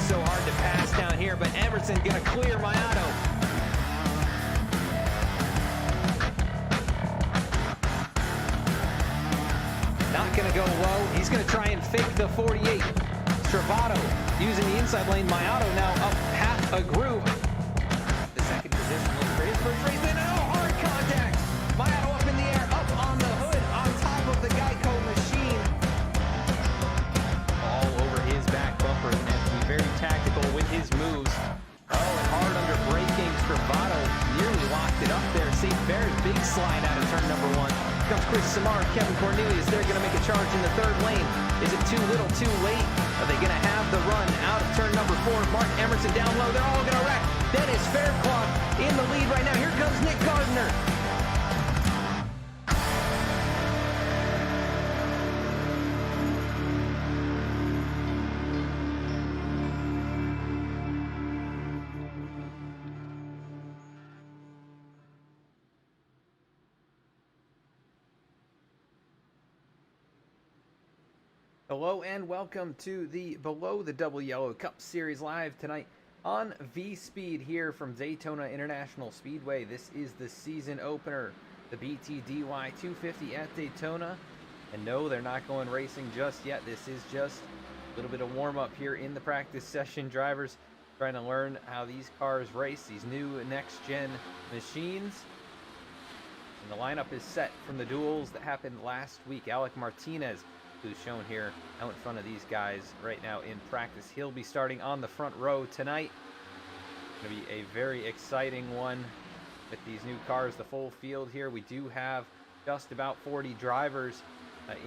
so hard to pass down here, but Emerson gonna clear Mayato. Not gonna go low. He's gonna try and fake the 48. Travato using the inside lane. Mayato now up half a groove. The second position looks for his first race. Then hard contact. Mayato up in the air, up on the hood, on top of the Geico machine. All over his back bumper, and has to be very tactical with his moves. Oh, and hard under braking. Travato nearly locked it up there. St. Bear's big slide out of turn number 1. Comes Chris Samar, Kevin Cornelius. They're going to make a charge in the third lane. Is it too little, too late? Are they going to have the run out of turn number 4? Mark Emerson down low. They're all going to wreck. Dennis Fairclough in the lead right now. Here comes Nick Gardner. Hello and welcome to the Below the Double Yellow Cup Series live tonight on V-Speed here from Daytona International Speedway. This is the season opener, the BTDY 250 at Daytona. And no, they're not going racing just yet. This is just a little bit of warm-up here in the practice session. Drivers trying to learn how these cars race, these new next-gen machines. And the lineup is set from the duels that happened last week. Alek Martinez, who's shown here out in front of these guys right now in practice. He'll be starting on the front row tonight. It's going to be a very exciting one with these new cars, the full field here. We do have just about 40 drivers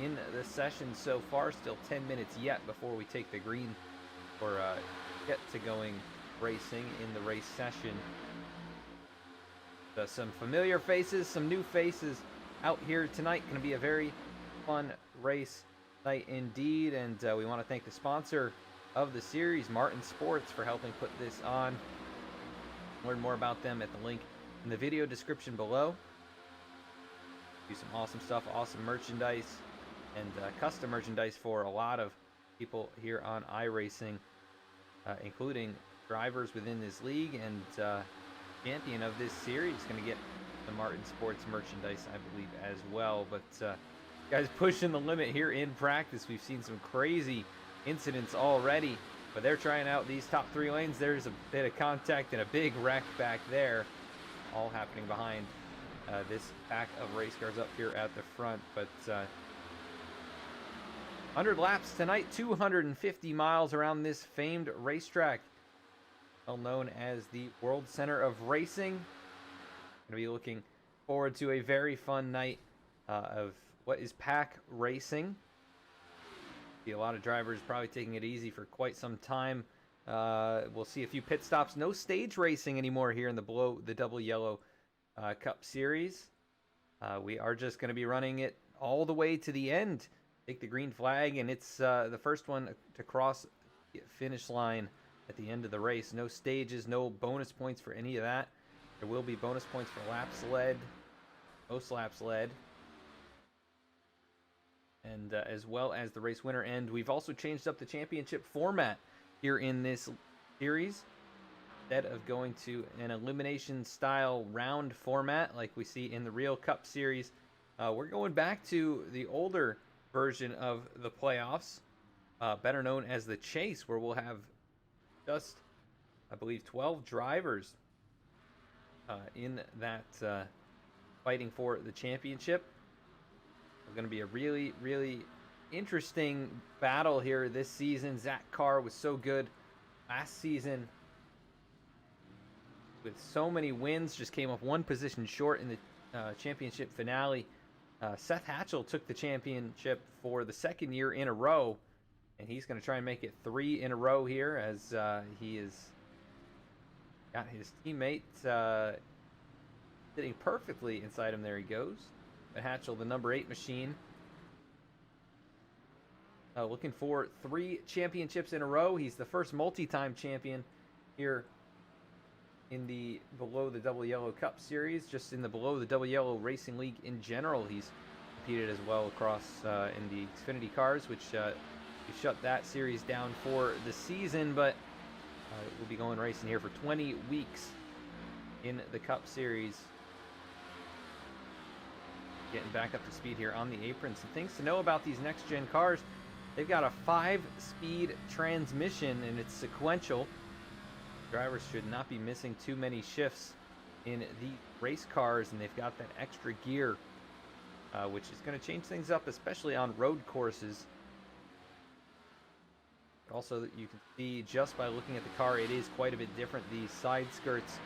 in the session so far. Still 10 minutes yet before we take the green or get to going racing in the race session. Some familiar faces, some new faces out here tonight. Going to be a very fun race night indeed, and we want to thank the sponsor of the series, Martin Sports, for helping put this on. Learn more about them at the link in the video description below. Do some awesome stuff, awesome merchandise, and custom merchandise for a lot of people here on iRacing, including drivers within this league, and champion of this series going to get the Martin Sports merchandise, I believe, as well. But guys pushing the limit here in practice. We've seen some crazy incidents already, but they're trying out these top 3 lanes. There's a bit of contact and a big wreck back there, all happening behind this pack of race cars up here at the front. But 100 laps tonight, 250 miles around this famed racetrack, well known as the World Center of Racing. Going to be looking forward to a very fun night of what is pack racing. See a lot of drivers probably taking it easy for quite some time. We'll see a few pit stops. No stage racing anymore here in the Below the Double Yellow Cup Series. We are just going to be running it all the way to the end. Take the green flag, and it's the first one to cross the finish line at the end of the race. No stages, no bonus points for any of that. There will be bonus points for laps led, most laps led, and as well as the race winner. And we've also changed up the championship format here in this series. Instead of going to an elimination style round format like we see in the real Cup Series, we're going back to the older version of the playoffs, better known as the Chase, where we'll have just, I believe, 12 drivers in that fighting for the championship. It's going to be a really, really interesting battle here this season. Zach Carr was so good last season with so many wins, just came up one position short in the championship finale. Seth Hatchell took the championship for the second year in a row, and he's going to try and make it 3 in a row here, as he has got his teammate sitting perfectly inside him. There he goes. But Hatchell, the number 8 machine, looking for 3 championships in a row. He's the first multi-time champion here in the Below the Double Yellow Cup Series. Just in the Below the Double Yellow Racing League in general, he's competed as well across in the Xfinity cars, which we shut that series down for the season. But We'll be going racing here for 20 weeks in the Cup Series. Getting back up to speed here on the apron. Some things to know about these next-gen cars. They've got a 5-speed transmission, and it's sequential. Drivers should not be missing too many shifts in the race cars, and they've got that extra gear, which is going to change things up, especially on road courses. Also, you can see just by looking at the car, it is quite a bit different. The side skirts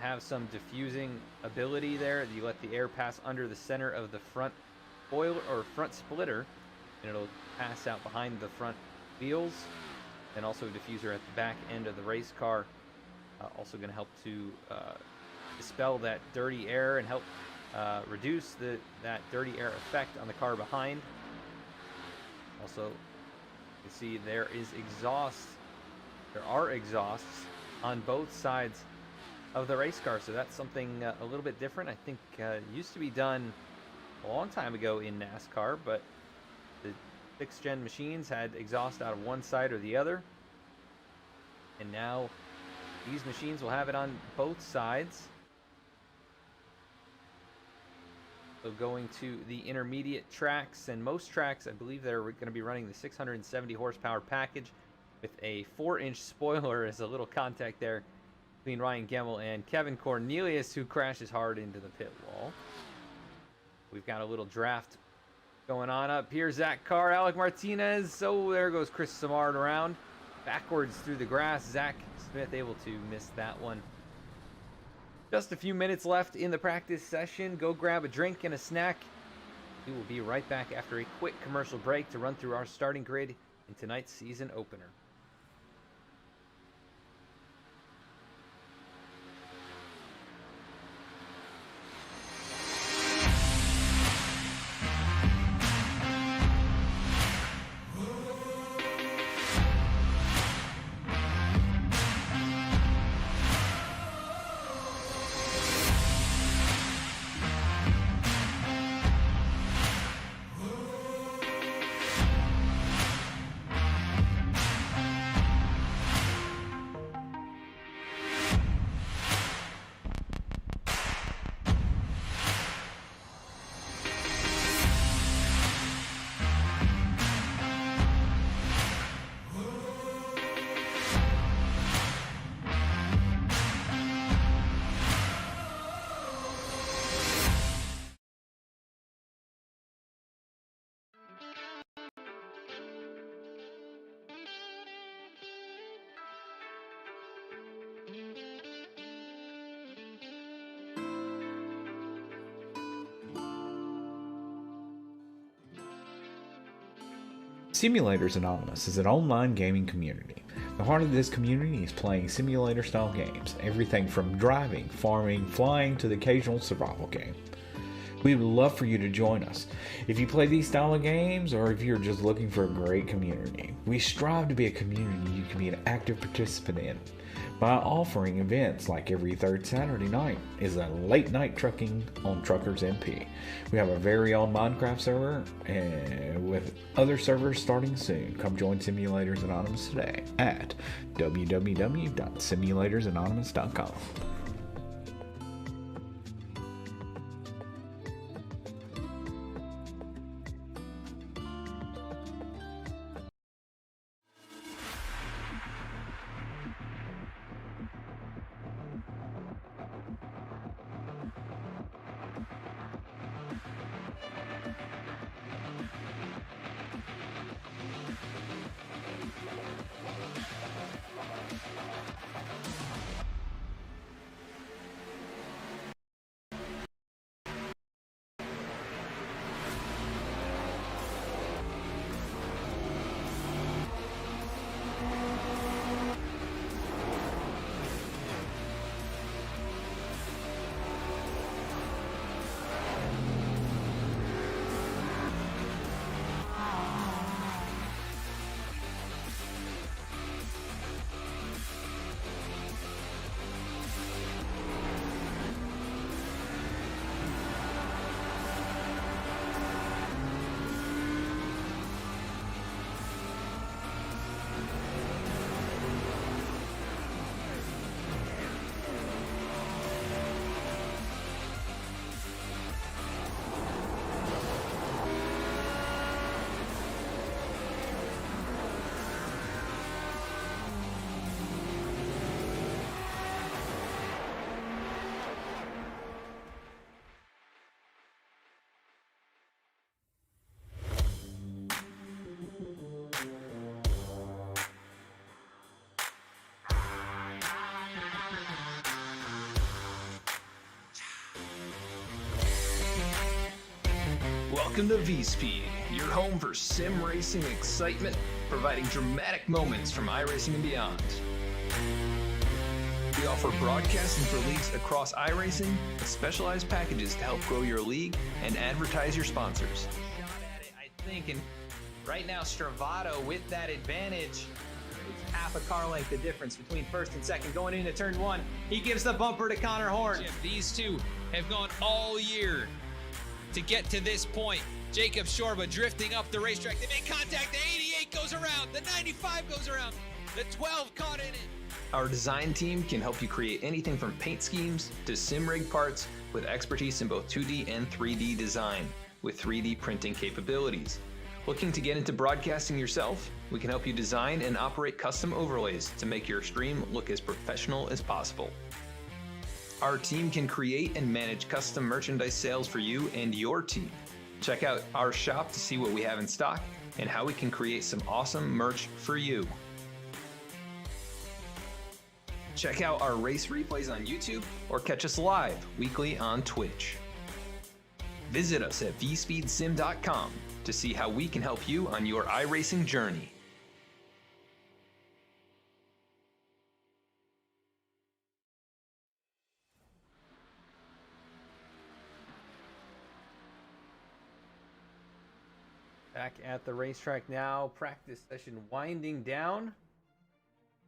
have some diffusing ability there. You let the air pass under the center of the front spoiler or front splitter, and it'll pass out behind the front wheels. And also a diffuser at the back end of the race car. Also going to help to dispel that dirty air and help reduce that dirty air effect on the car behind. Also, you can see there is exhaust. There are exhausts on both sides of the race car, so that's something a little bit different. I think used to be done a long time ago in NASCAR, but the 6th-gen machines had exhaust out of one side or the other, and now these machines will have it on both sides. So going to the intermediate tracks, and most tracks, I believe they're going to be running the 670 horsepower package with a 4-inch spoiler as a little contact there between Ryan Gemmel and Kevin Cornelius, who crashes hard into the pit wall. We've got a little draft going on up here. Zach Carr, Alek Martinez. So there goes Chris Samard around. Backwards through the grass. Zach Smith able to miss that one. Just a few minutes left in the practice session. Go grab a drink and a snack. We will be right back after a quick commercial break to run through our starting grid in tonight's season opener. Simulators Anonymous is an online gaming community. The heart of this community is playing simulator-style games, everything from driving, farming, flying, to the occasional survival game. We would love for you to join us. If you play these style of games, or if you're just looking for a great community, we strive to be a community you can be an active participant in by offering events like every third Saturday night is a late night trucking on Truckers MP. We have a very own Minecraft server and with other servers starting soon. Come join Simulators Anonymous today at www.simulatorsanonymous.com. Welcome to V-Speed, your home for sim racing excitement, providing dramatic moments from iRacing and beyond. We offer broadcasting for leagues across iRacing with specialized packages to help grow your league and advertise your sponsors. Shot at it, I think, and right now Stravato with that advantage. It's half a car length the difference between first and second going into turn one. He gives the bumper to Connor Horn. These two have gone all year to get to this point. Jacob Shorba drifting up the racetrack. They make contact. The 88 goes around. The 95 goes around. The 12 caught in it. Our design team can help you create anything from paint schemes to sim rig parts with expertise in both 2D and 3D design with 3D printing capabilities. Looking to get into broadcasting yourself? We can help you design and operate custom overlays to make your stream look as professional as possible. Our team can create and manage custom merchandise sales for you and your team. Check out our shop to see what we have in stock and how we can create some awesome merch for you. Check out our race replays on YouTube or catch us live weekly on Twitch. Visit us at vspeedsim.com to see how we can help you on your iRacing journey. Back at the racetrack now, practice session winding down.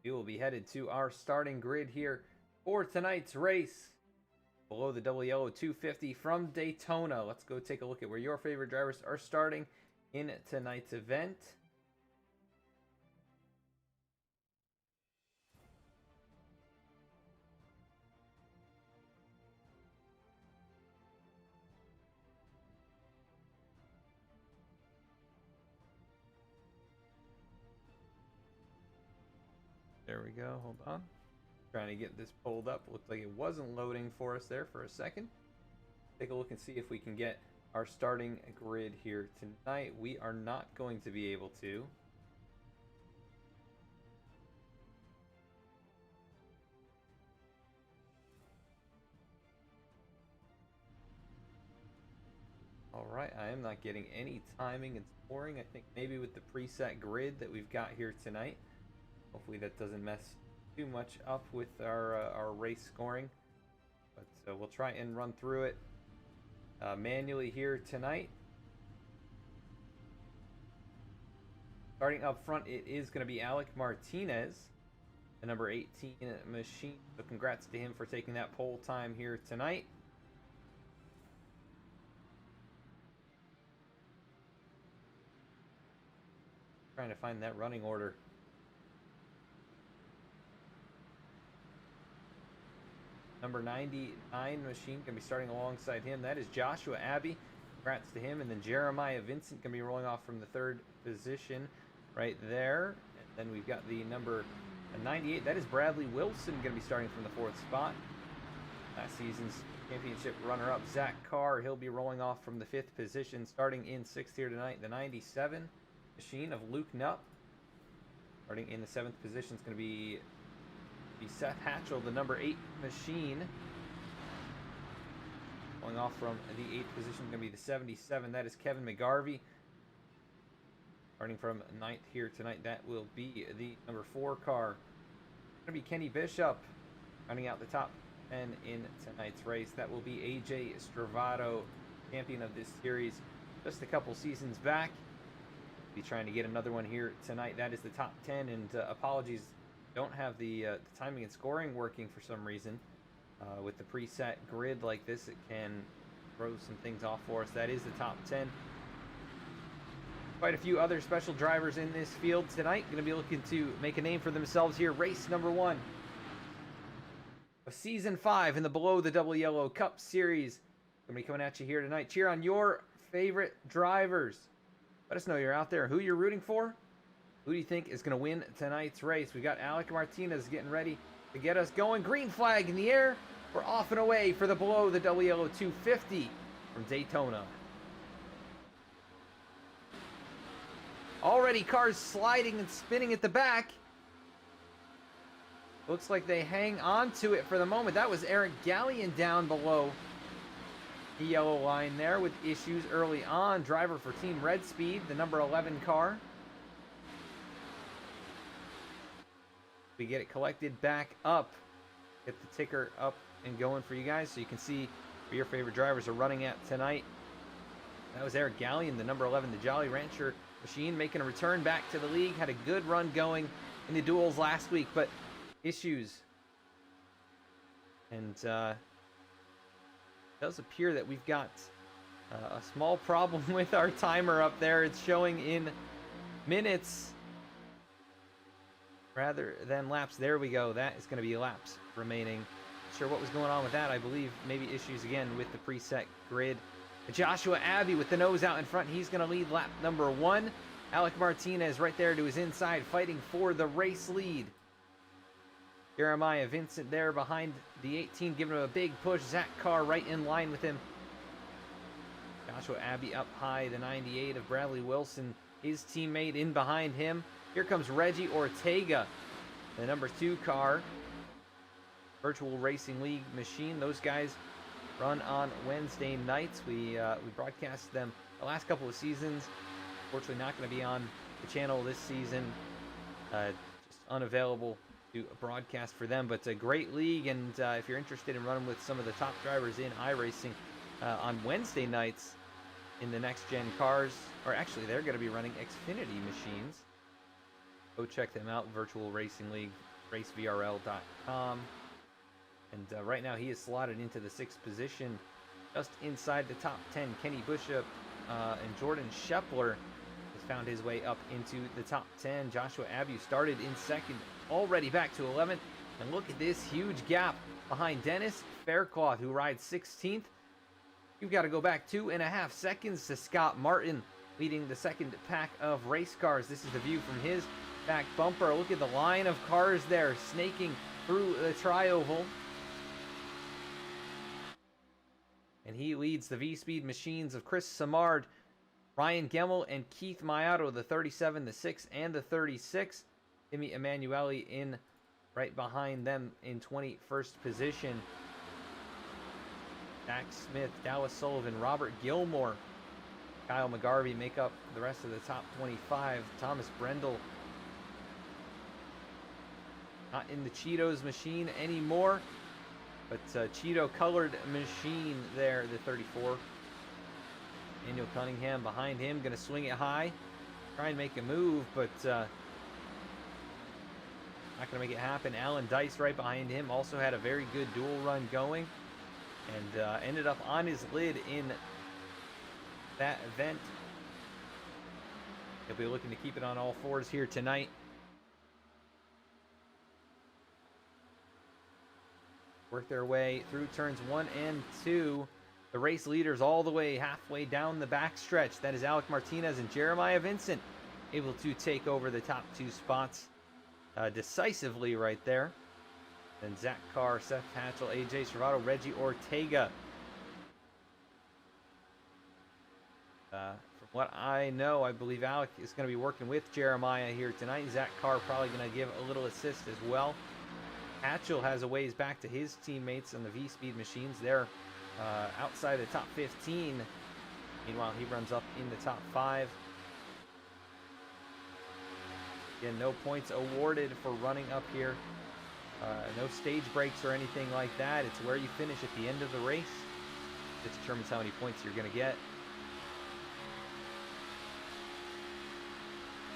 We will be headed to our starting grid here for tonight's race. Below the double yellow 250 from Daytona. Let's go take a look at where your favorite drivers are starting in tonight's event. There we go. Hold on. Trying to get this pulled up. Looked like it wasn't loading for us there for a second. Take a look and see if we can get our starting grid here tonight. We are not going to be able to. Alright, I am not getting any timing and scoring. I think maybe with the preset grid that we've got here tonight. Hopefully that doesn't mess too much up with our race scoring. But we'll try and run through it manually here tonight. Starting up front, it is going to be Alek Martinez, the number 18 machine. So congrats to him for taking that pole time here tonight. Trying to find that running order. Number 99 machine going to be starting alongside him. That is Joshua Abbey. Congrats to him. And then Jeremiah Vincent going to be rolling off from the third position right there. And then we've got the number 98. That is Bradley Wilson going to be starting from the fourth spot. Last season's championship runner-up Zach Carr. He'll be rolling off from the fifth position. Starting in sixth here tonight, the 97 machine of Luke Knupp. Starting in the seventh position is going to be Seth Hatchell, the number 8 machine. Going off from the 8th position, going to be the 77. That is Kevin McGarvey. Starting from 9th here tonight, that will be the number 4 car. Going to be Kenny Bishop. Running out the top 10 in tonight's race. That will be AJ Stravato, champion of this series just a couple seasons back. Be trying to get another one here tonight. That is the top 10, and apologies, don't have the timing and scoring working for some reason. With the preset grid like this, it can throw some things off for us. That is the top 10. Quite a few other special drivers in this field tonight. Going to be looking to make a name for themselves here. Race number 1 of Season 5 in the Below the Double Yellow Cup Series. Going to be coming at you here tonight. Cheer on your favorite drivers. Let us know you're out there, who you're rooting for. Who do you think is going to win tonight's race? We got Alek Martinez getting ready to get us going. Green flag in the air. We're off and away for the Below the Double Yellow 250 from Daytona. Already cars sliding and spinning at the back. Looks like they hang on to it for the moment. That was Eric Gallion down below. the yellow line there with issues early on. Driver for Team Red Speed, the number 11 car. We get it collected back up. Get the ticker up and going for you guys so you can see where your favorite drivers are running at tonight. That was Eric Gallion, the number 11, the Jolly Rancher machine, making a return back to the league. Had a good run going in the duels last week, but issues. And it does appear that we've got a small problem with our timer up there. It's showing in minutes rather than laps. There we go. That is going to be laps remaining. Not sure what was going on with that. I believe maybe issues again with the preset grid. Joshua Abbey with the nose out in front. He's going to lead lap number 1. Alek Martinez right there to his inside, fighting for the race lead. Jeremiah Vincent there behind the 18, giving him a big push. Zach Carr right in line with him. Joshua Abbey up high, the 98 of Bradley Wilson, his teammate in behind him. Here comes Reggie Ortega, the number 2 car. Virtual Racing League machine. Those guys run on Wednesday nights. We broadcast them the last couple of seasons. Fortunately, not going to be on the channel this season. Just unavailable to broadcast for them. But it's a great league, and if you're interested in running with some of the top drivers in iRacing on Wednesday nights in the next-gen cars, or actually they're going to be running Xfinity machines. Go check them out, Virtual Racing League, racevrl.com. And right now he is slotted into the 6th position, just inside the top 10. Kenny Bishop and Jordan Shepler has found his way up into the top 10. Joshua Abbey started in 2nd, already back to 11th. And look at this huge gap behind Dennis Faircloth, who rides 16th. You've got to go back 2.5 seconds to Scott Martin, leading the 2nd pack of race cars. This is the view from his back bumper. Look at the line of cars there snaking through the tri-oval. And he leads the V-Speed machines of Chris Samard, Ryan Gemmel, and Keith Mayato, the 37, the 6, and the 36. Timmy Emanuele in right behind them in 21st position. Jack Smith, Dallas Sullivan, Robert Gilmore, Kyle McGarvey make up the rest of the top 25. Thomas Brendel not in the Cheetos machine anymore. But Cheeto colored machine there, the 34. Daniel Cunningham behind him, going to swing it high. Try and make a move, but not going to make it happen. Alan Dice right behind him also had a very good dual run going. And ended up on his lid in that event. He'll be looking to keep it on all fours here tonight. Work their way through turns 1 and 2. The race leaders all the way halfway down the backstretch. That is Alek Martinez and Jeremiah Vincent, able to take over the top 2 spots decisively right there. Then Zach Carr, Seth Hatchell, AJ Servato, Reggie Ortega. From what I know, I believe Alek is going to be working with Jeremiah here tonight. Zach Carr probably going to give a little assist as well. Hatchell has a ways back to his teammates on the V-Speed machines. They're outside the top 15. Meanwhile, he runs up in the top 5. Again, no points awarded for running up here. No stage breaks or anything like that. It's where you finish at the end of the race that determines how many points you're going to get.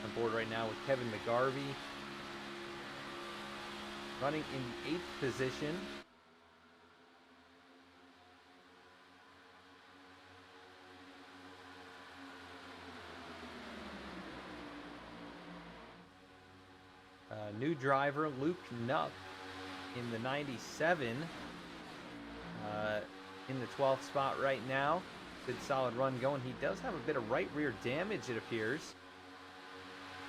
On board right now with Kevin McGarvey, running in 8th position. New driver Luke Nupp in the 97, in the 12th spot right now. Good solid run going. He does have a bit of right rear damage, it appears.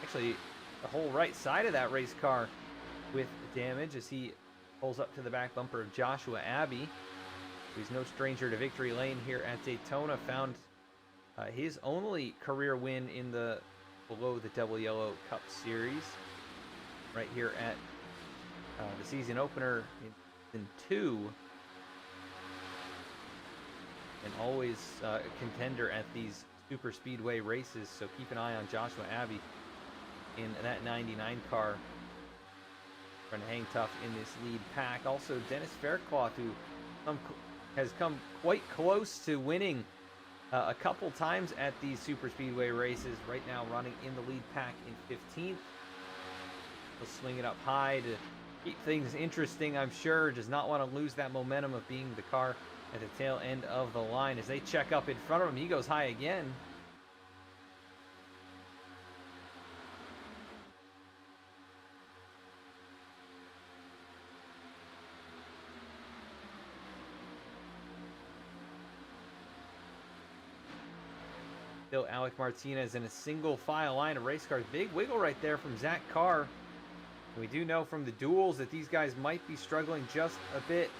Actually, the whole right side of that race car with damage as he pulls up to the back bumper of Joshua Abbey. He's no stranger to victory lane here at Daytona. Found his only career win in the Below the Double Yellow Cup Series right here at the season opener in 2. and always a contender at these super speedway races. So keep an eye on Joshua Abbey in that 99 car, trying to hang tough in this lead pack. Also, Dennis Faircloth, who has come quite close to winning a couple times at these super speedway races. Right now running in the lead pack in 15th. He'll swing it up high to keep things interesting, I'm sure. Does not want to lose that momentum of being the car at the tail end of the line. As they check up in front of him, he goes high again. Still Alek Martinez in a single file line of race cars. Big wiggle right there from Zach Carr. We do know from the duels that these guys might be struggling just a bit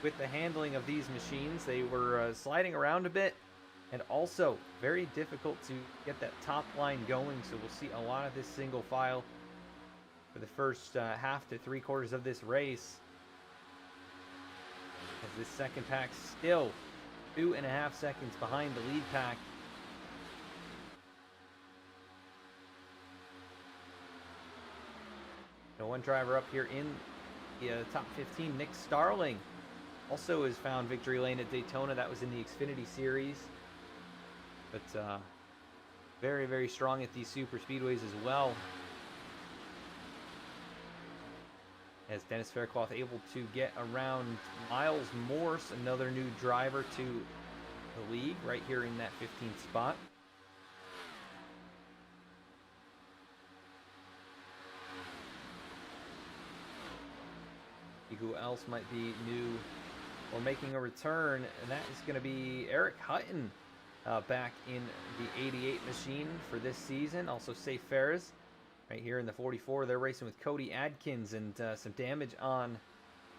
with the handling of these machines. They were sliding around a bit, and also very difficult to get that top line going. So we'll see a lot of this single file for the first half to 3/4 of this race, as this second pack still 2.5 seconds behind the lead pack. One driver up here in the top 15, Nick Starling, also has found victory lane at Daytona. That was in the Xfinity Series. But very, very strong at these super speedways as well. As Dennis Faircloth able to get around Miles Morse, another new driver to the league, right here in that 15th spot. Who else might be new or making a return? And that is going to be Eric Hutton, back in the 88 machine for this season. Also Safe Ferris right here in the 44. They're racing with Cody Adkins, and some damage on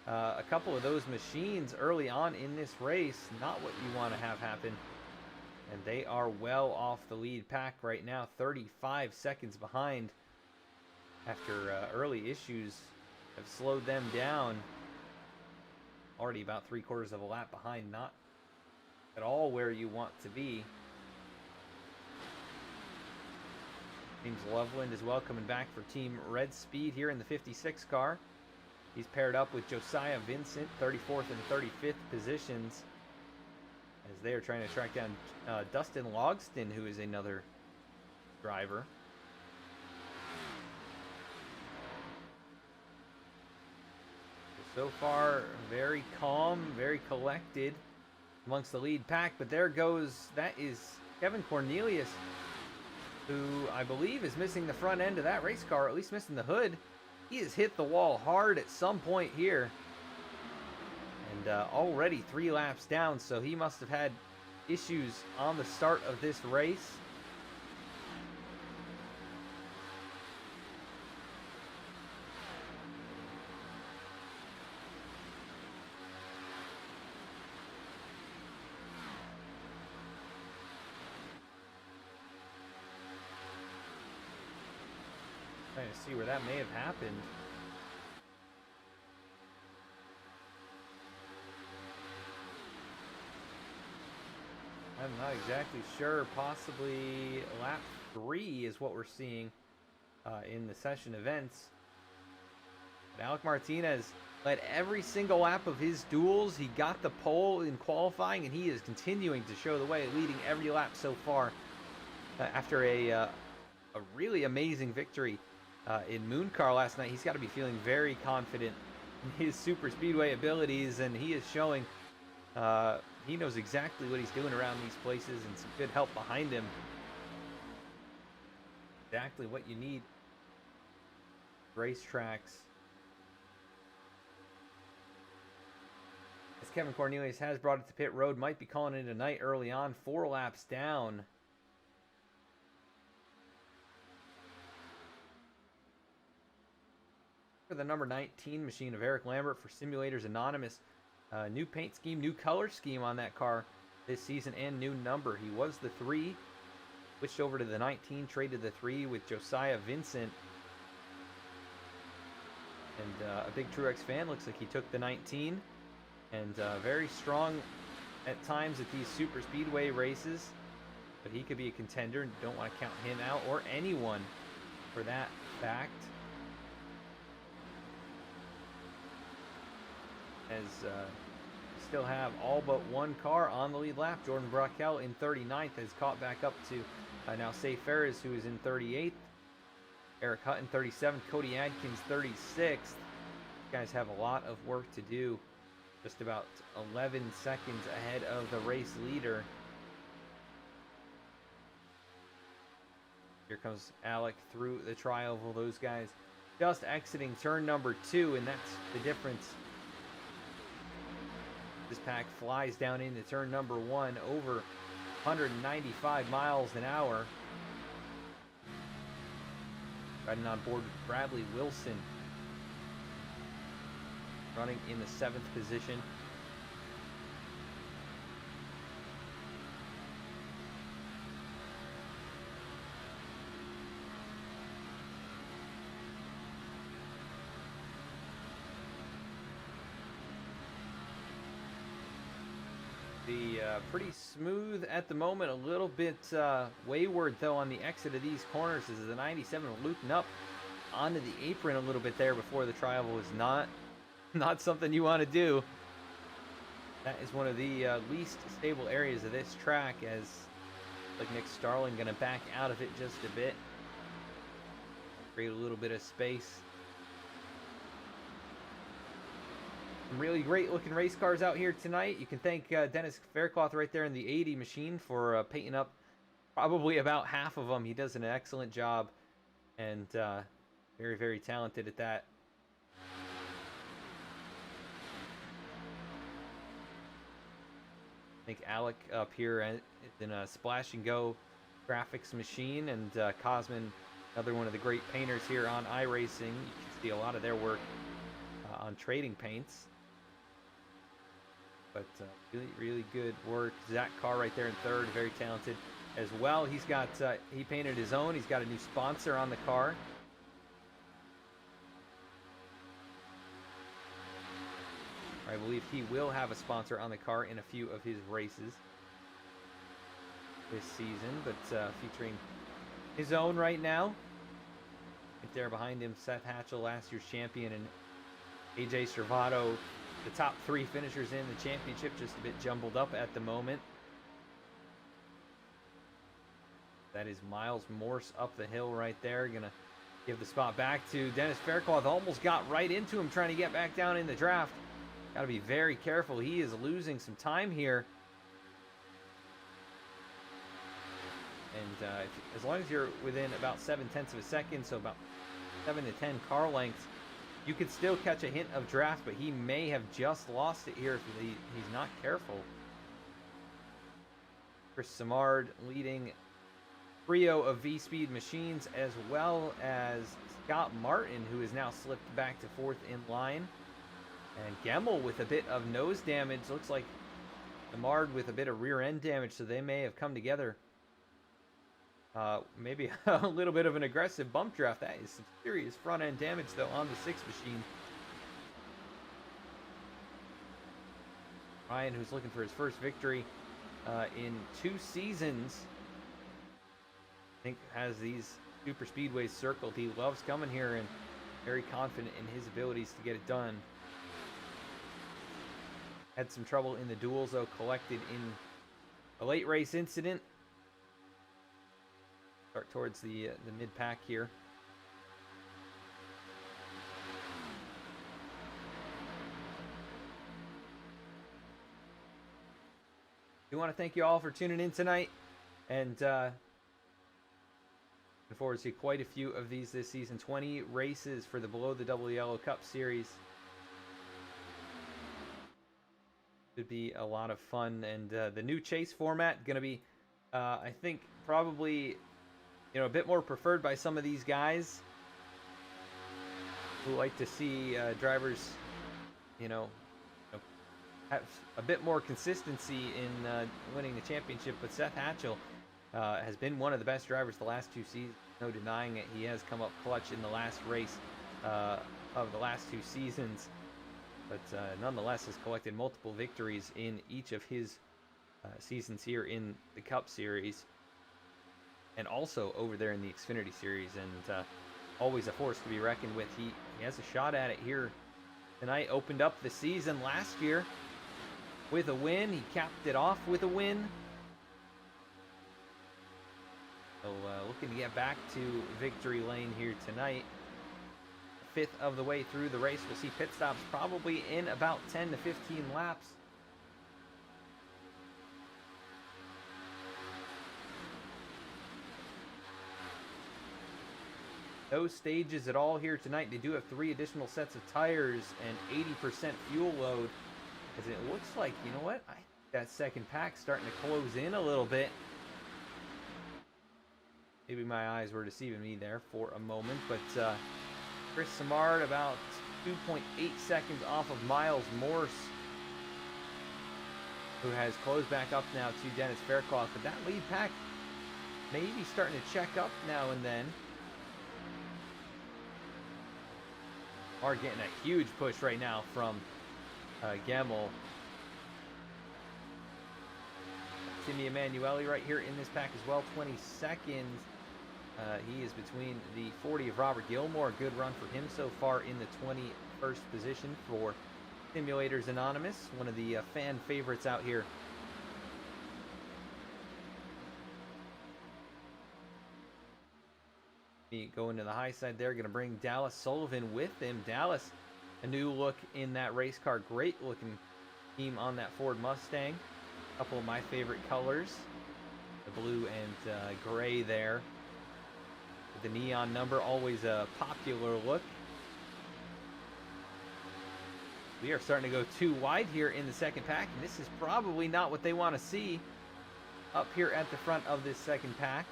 a couple of those machines early on in this race. Not what you want to have happen. And they are well off the lead pack right now, 35 seconds behind after early issues have slowed them down. Already about 3/4 of a lap behind, not at all where you want to be. James Loveland as well, coming back for Team Red Speed here in the 56 car. He's paired up with Josiah Vincent, 34th and 35th positions, as they are trying to track down Dustin Logston, who is another driver. So far, very calm, very collected amongst the lead pack. But there goes, that is Kevin Cornelius, who I believe is missing the front end of that race car, or at least missing the hood. He has hit the wall hard at some point here. And already 3 laps down, so he must have had issues on the start of this race. Trying to see where that may have happened. I'm not exactly sure. Possibly lap 3 is what we're seeing in the session events. But Alek Martinez led every single lap of his duels. He got the pole in qualifying, and he is continuing to show the way, leading every lap so far after a really amazing victory in Mooncar last night. He's got to be feeling very confident in his super speedway abilities, and he is showing he knows exactly what he's doing around these places, and some good help behind him. Exactly what you need. Racetracks. As Kevin Cornelius has brought it to pit road, might be calling it a night early on, 4 laps down. For the number 19 machine of Eric Lambert for Simulators Anonymous. New paint scheme, new color scheme on that car this season, and new number. He was the 3, switched over to the 19, traded the 3 with Josiah Vincent. And a big Truex fan, looks like he took the 19. And very strong at times at these super speedway races, but he could be a contender. Don't want to count him out or anyone for that fact. As still have all but one car on the lead lap. Jordan Brockel in 39th has caught back up to now Say Ferris, who is in 38th. Eric Hutton 37th. Cody Adkins 36th. Guys have a lot of work to do. Just about 11 seconds ahead of the race leader. Here comes Alek through the tri-oval. Those guys just exiting turn number 2, and that's the difference. This pack flies down into turn number 1 over 195 miles an hour. Riding on board with Bradley Wilson, running in the 7th position. Pretty smooth at the moment, a little bit wayward though on the exit of these corners as the 97 looping up onto the apron a little bit there before the tri-oval is not something you want to do. That is one of the least stable areas of this track, as like Nick Starling going to back out of it just a bit, create a little bit of space. Some really great looking race cars out here tonight. You can thank Dennis Faircloth right there in the 80 machine for painting up probably about half of them. He does an excellent job, and very, very talented at that. I think Alek up here in a splash and go graphics machine, and Cosman, another one of the great painters here on iRacing. You can see a lot of their work on trading paints. But really, really good work. Zach Carr right there in 3rd, very talented as well. He's got, he painted his own. He's got a new sponsor on the car. I believe he will have a sponsor on the car in a few of his races this season, but featuring his own right now. Right there behind him, Seth Hatchell, last year's champion, and AJ Servato, the top 3 finishers in the championship, just a bit jumbled up at the moment. That is Miles Morse up the hill right there. Gonna give the spot back to Dennis Faircloth. Almost got right into him trying to get back down in the draft. Got to be very careful. He is losing some time here. And as long as you're within about 0.7 of a second, so about 7 to 10 car lengths, you could still catch a hint of draft, but he may have just lost it here if he's not careful. Chris Simard leading trio of V-Speed machines, as well as Scott Martin, who is now slipped back to 4th in line. And Gemmel with a bit of nose damage. Looks like Simard with a bit of rear end damage, so they may have come together. Maybe a little bit of an aggressive bump draft. That is some serious front end damage though on the 6 machine. Ryan, who's looking for his first victory in 2 seasons, I think has these super speedways circled. He loves coming here and very confident in his abilities to get it done. Had some trouble in the duels though, collected in a late race incident. Start towards the mid-pack here. We want to thank you all for tuning in tonight, and looking forward to see quite a few of these this season. 20 races for the Below the Double Yellow Cup Series. Should be a lot of fun, and the new chase format going to be, I think, probably, you know, a bit more preferred by some of these guys who like to see drivers, you know, have a bit more consistency in winning the championship. But Seth Hatchell has been one of the best drivers the last 2 seasons. No denying it. He has come up clutch in the last race of the last 2 seasons. But nonetheless has collected multiple victories in each of his seasons here in the Cup Series, and also over there in the Xfinity Series, and always a force to be reckoned with. He has a shot at it here tonight. Opened up the season last year with a win. He capped it off with a win. So looking to get back to victory lane here tonight. Fifth of the way through the race. We'll see pit stops probably in about 10 to 15 laps. No stages at all here tonight. They do have 3 additional sets of tires and 80% fuel load. As it looks like, you know what? That second pack's starting to close in a little bit. Maybe my eyes were deceiving me there for a moment, but Chris Simard about 2.8 seconds off of Miles Morse, who has closed back up now to Dennis Faircloth. But that lead pack maybe starting to check up now and then. Are getting a huge push right now from Gemmel. Timmy Emanuele right here in this pack as well, 22nd. He is between the 40 of Robert Gilmore. Good run for him so far in the 21st position for Simulators Anonymous, one of the fan favorites out here. Going to the high side there, going to bring Dallas Sullivan with him. Dallas, a new look in that race car. Great looking team on that Ford Mustang. A couple of my favorite colors, the blue and gray there. With the neon number, always a popular look. We are starting to go too wide here in the second pack, and this is probably not what they want to see up here at the front of this second pack.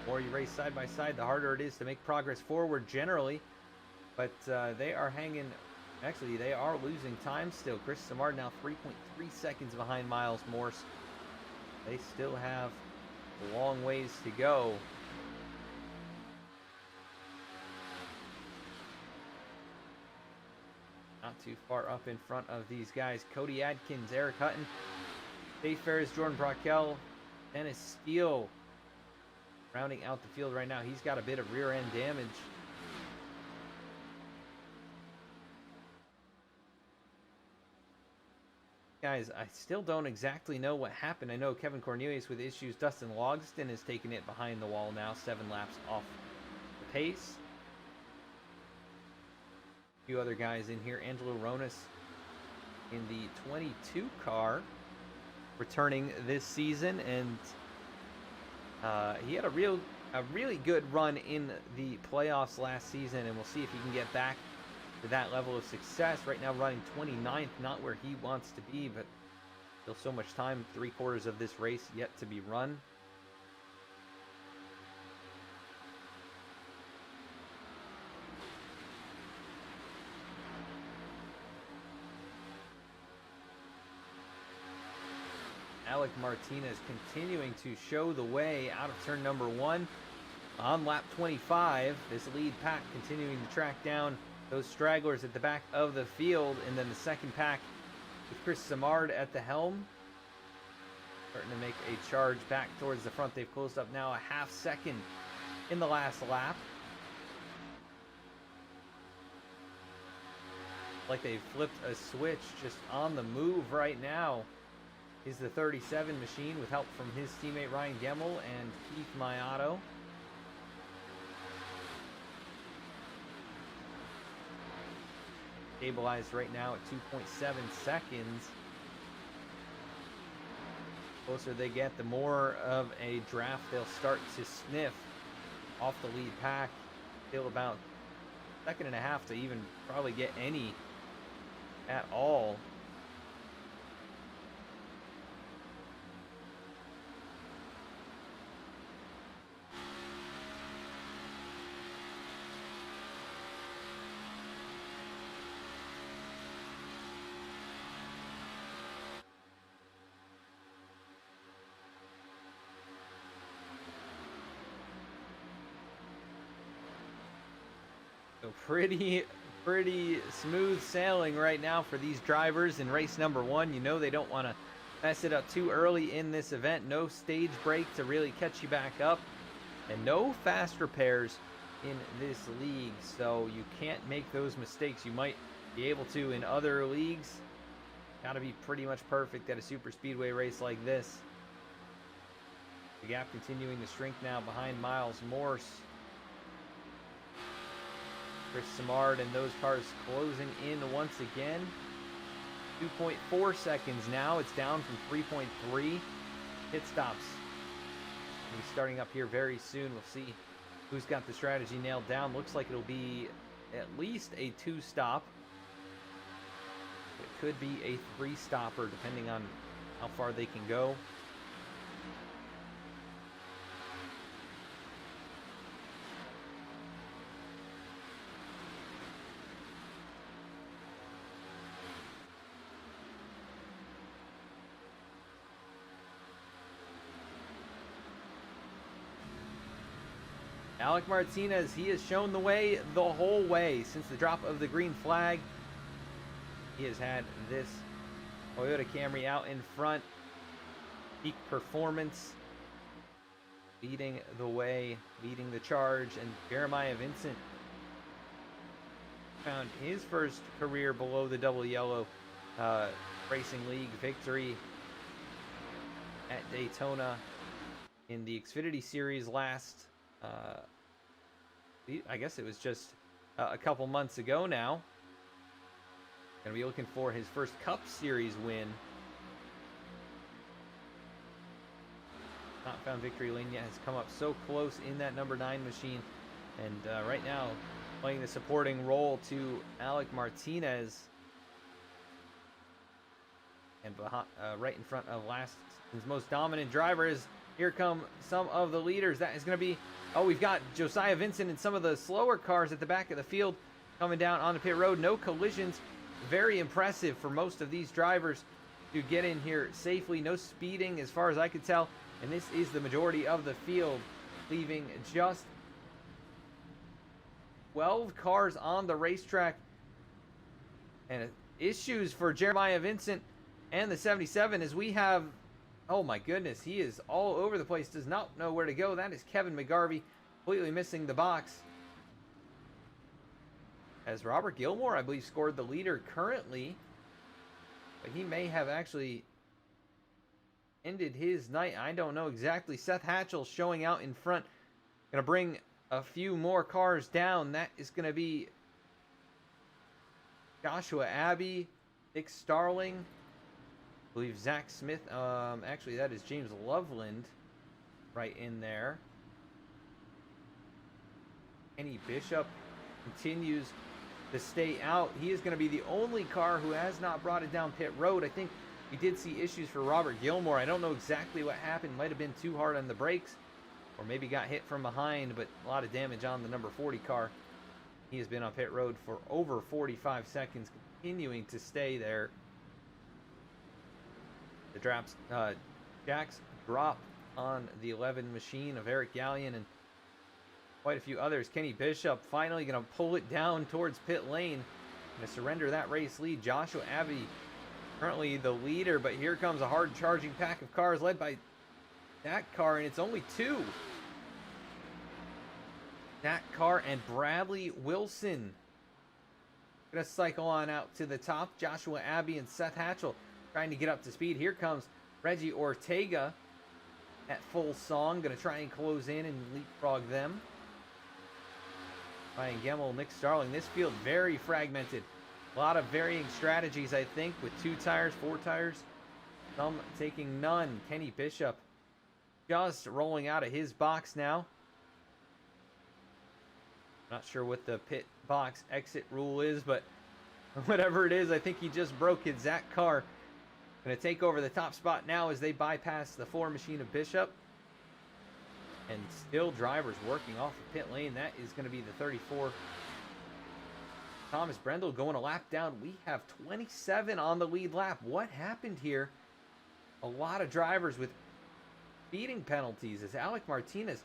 The more you race side by side, the harder it is to make progress forward generally. But they are hanging, actually they are losing time still. Chris Simard now 3.3 seconds behind Miles Morse. They still have a long ways to go. Not too far up in front of these guys. Cody Adkins, Eric Hutton, Dave Ferris, Jordan Brockel, Dennis Steele rounding out the field right now. He's got a bit of rear end damage. Guys, I still don't exactly know what happened. I know Kevin Cornelius with issues. Dustin Logston has taken it behind the wall now, 7 laps off the pace. A few other guys in here. Angelo Ronis in the 22 car, returning this season, and he had a really good run in the playoffs last season, and we'll see if he can get back to that level of success. Right now running 29th, not where he wants to be, but still so much time, 3/4 of this race yet to be run. Alek Martinez continuing to show the way out of turn number 1 on lap 25. This lead pack continuing to track down those stragglers at the back of the field, and then the second pack with Chris Simard at the helm, starting to make a charge back towards the front. They've closed up now a half second in the last lap. Like they flipped a switch, just on the move right now is the 37 machine with help from his teammate Ryan Gemmel and Keith Mayato. Stabilized right now at 2.7 seconds. Closer they get, the more of a draft they'll start to sniff off the lead pack. Still about a second and a half to even probably get any at all. So pretty pretty smooth sailing right now for these drivers in race number 1. You know they don't want to mess it up too early in this event. No stage break to really catch you back up, and no fast repairs in this league, so you can't make those mistakes you might be able to in other leagues. Got to be pretty much perfect at a super speedway race like this. The gap continuing to shrink now behind Miles Morse. Chris Simard and those cars closing in once again. 2.4 seconds now. It's down from 3.3. Pit stops. He's starting up here very soon. We'll see who's got the strategy nailed down. Looks like it'll be at least a 2-stop. It could be a 3-stopper depending on how far they can go. Alek Martinez, he has shown the way the whole way since the drop of the green flag. He has had this Toyota Camry out in front. Peak performance, leading the way, leading the charge, and Jeremiah Vincent found his first career below the double yellow Racing League victory at Daytona in the Xfinity Series last I guess it was just a couple months ago now. Gonna be looking for his first Cup Series win. Not found victory lane yet. Has come up so close in that number 9 machine, and right now playing the supporting role to Alek Martinez, and behind, right in front of last season's most dominant drivers. Here come some of the leaders. That is going to be, oh, we've got Josiah Vincent and some of the slower cars at the back of the field coming down onto pit road. No collisions. Very impressive for most of these drivers to get in here safely. No speeding as far as I could tell. And this is the majority of the field, leaving just 12 cars on the racetrack. And issues for Jeremiah Vincent and the 77 as we have, oh my goodness, he is all over the place. Does not know where to go. That is Kevin McGarvey, completely missing the box. As Robert Gilmore, I believe, scored the leader currently. But he may have actually ended his night. I don't know exactly. Seth Hatchell showing out in front. Going to bring a few more cars down. That is going to be Joshua Abbey, Nick Starling, I believe Zach Smith. Actually, that is James Loveland right in there. Kenny Bishop continues to stay out. He is going to be the only car who has not brought it down pit road. I think we did see issues for Robert Gilmore. I don't know exactly what happened. Might have been too hard on the brakes, or maybe got hit from behind, but a lot of damage on the number 40 car. He has been on pit road for over 45 seconds, continuing to stay there. The jacks drop on the 11 machine of Eric Gallion and quite a few others. Kenny Bishop finally going to pull it down towards pit lane. Going to surrender that race lead. Joshua Abbey currently the leader, but here comes a hard charging pack of cars led by that car, and it's only 2. That car and Bradley Wilson going to cycle on out to the top. Joshua Abbey and Seth Hatchell trying to get up to speed. Here comes Reggie Ortega at full song. Going to try and close in and leapfrog them. Ryan Gemmel, Nick Starling. This field very fragmented. A lot of varying strategies, I think, with 2 tires, 4 tires. Some taking none. Kenny Bishop just rolling out of his box now. Not sure what the pit box exit rule is, but whatever it is, I think he just broke it. Zach Carr going to take over the top spot now as they bypass the 4 machine of Bishop. And still drivers working off the pit lane. That is going to be the 34. Thomas Brendel going a lap down. We have 27 on the lead lap. What happened here? A lot of drivers with speeding penalties as Alek Martinez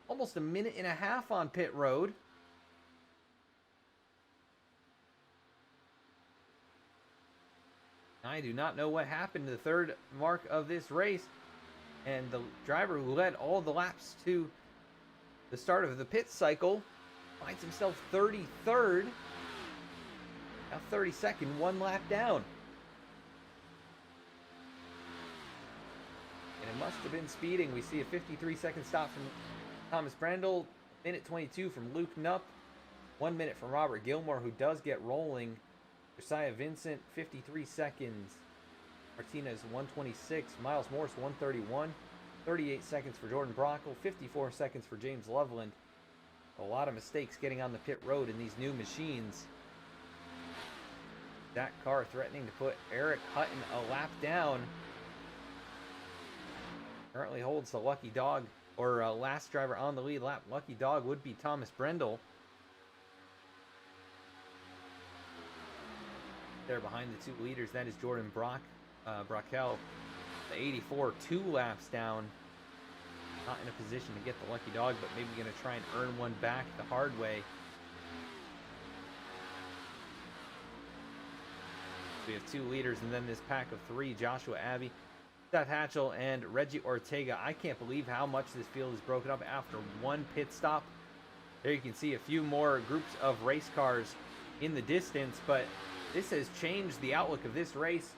almost a minute and a half on pit road. I do not know what happened to the third mark of this race. And the driver who led all the laps to the start of the pit cycle finds himself 33rd. Now 32nd, 1 lap down. And it must have been speeding. We see a 53-second stop from Thomas Brendel, minute 22 from Luke Knupp, 1 minute from Robert Gilmore, who does get rolling. Josiah Vincent, 53 seconds. Martinez, 126. Miles Morse, 131. 38 seconds for Jordan Brockle. 54 seconds for James Loveland. A lot of mistakes getting on the pit road in these new machines. That car threatening to put Eric Hutton a lap down. Currently holds the lucky dog, or last driver on the lead lap. Lucky dog would be Thomas Brendel. There behind the 2 leaders, that is Jordan Brockell, the 84, 2 laps down. Not in a position to get the lucky dog, but maybe going to try and earn one back the hard way. We have 2 leaders, and then this pack of 3, Joshua Abbey, Seth Hatchell, and Reggie Ortega. I can't believe how much this field is broken up after 1 pit stop. There you can see a few more groups of race cars in the distance, but this has changed the outlook of this race.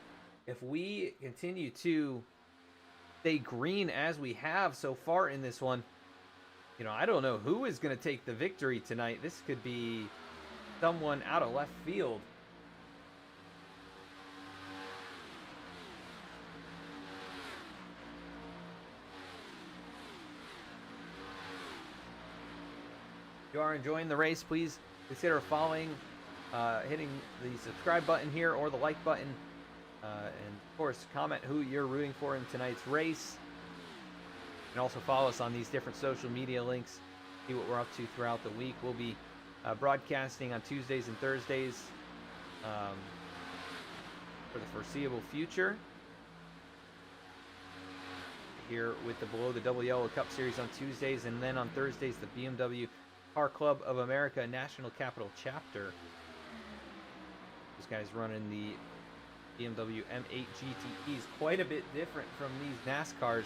If we continue to stay green as we have so far in this one, you know, I don't know who is going to take the victory tonight. This could be someone out of left field. If you are enjoying the race, please consider following, hitting the subscribe button here or the like button. And of course, comment who you're rooting for in tonight's race. And also follow us on these different social media links. See what we're up to throughout the week. We'll be broadcasting on Tuesdays and Thursdays for the foreseeable future. Here with the Below the Double Yellow Cup Series on Tuesdays, and then on Thursdays, the BMW Car Club of America National Capital Chapter. Those guys running the BMW M8 GTEs, quite a bit different from these NASCARs,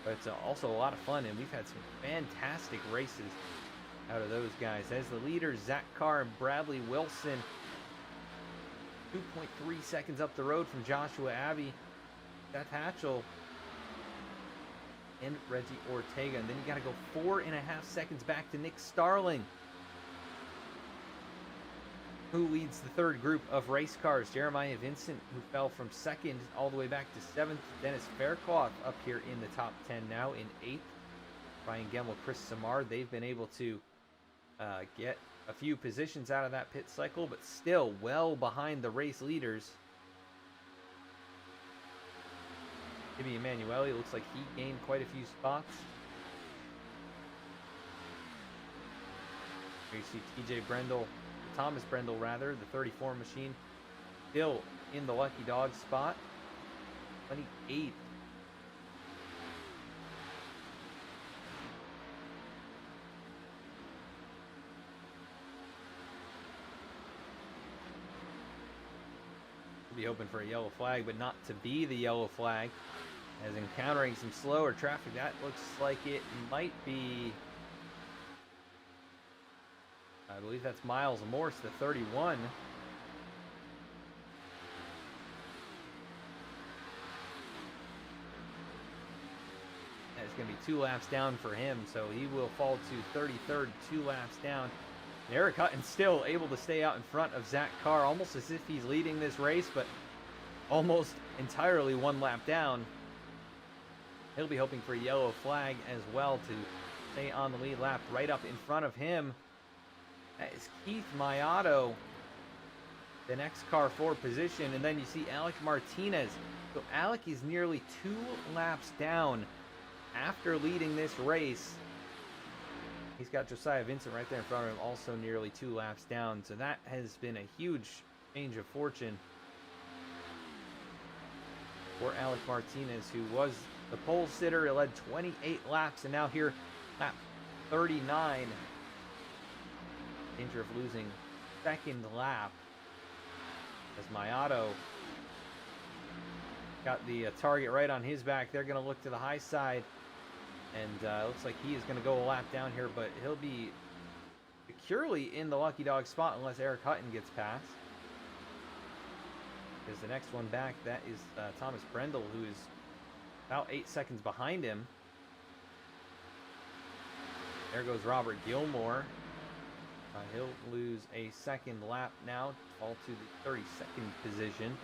but it's also a lot of fun, and we've had some fantastic races out of those guys. As the leaders, Zach Carr and Bradley Wilson, 2.3 seconds up the road from Joshua Abbey, Seth Hatchell, and Reggie Ortega. And then you got to go 4.5 seconds back to Nick Starling, who leads the third group of race cars. Jeremiah Vincent, who fell from 2nd all the way back to 7th. Dennis Faircloth up here in the top 10 now in 8th. Ryan Gemmel, Chris Samar, they've been able to get a few positions out of that pit cycle, but still well behind the race leaders. Timmy Emanuele, looks like he gained quite a few spots. Here you see TJ Brendel, Thomas Brendel rather, the 34 machine, still in the lucky dog spot, 28th. Be hoping for a yellow flag, but not to be the yellow flag, as encountering some slower traffic. That looks like it might be, I believe that's Miles Morse, the 31. It's going to be 2 laps down for him, so he will fall to 33rd, 2 laps down. Eric Hutton still able to stay out in front of Zach Carr, almost as if he's leading this race, but almost entirely 1 lap down. He'll be hoping for a yellow flag as well to stay on the lead lap. Right up in front of him, that is Keith Mayato, the next car for position. And then you see Alek Martinez. So Alek is nearly 2 laps down after leading this race. He's got Josiah Vincent right there in front of him, also nearly 2 laps down. So that has been a huge change of fortune for Alek Martinez, who was the pole sitter. He led 28 laps, and now here, lap 39. Danger of losing 2nd lap as Mayato got the target right on his back. They're going to look to the high side, and looks like he is going to go a lap down here, but he'll be securely in the lucky dog spot unless Eric Hutton gets past. Because the next one back, that is Thomas Brendel, who is about 8 seconds behind him. There goes Robert Gilmore. He'll lose a second lap now, fall to the 32nd position.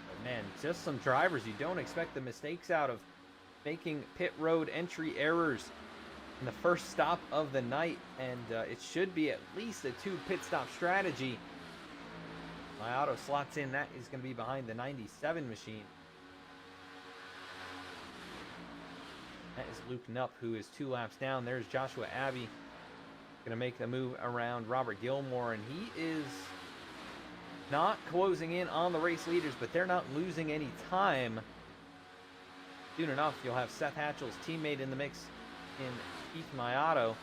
But man, just some drivers you don't expect the mistakes out of, making pit road entry errors in the first stop of the night, and it should be at least a 2 pit stop strategy. My auto slots in, that is going to be behind the 97 machine. That is Luke Knupp, who is 2 laps down. There's Joshua Abbey, going to make the move around Robert Gilmore, and he is not closing in on the race leaders, but they're not losing any time. Soon enough, you'll have Seth Hatchell's teammate in the mix in Keith Mayato.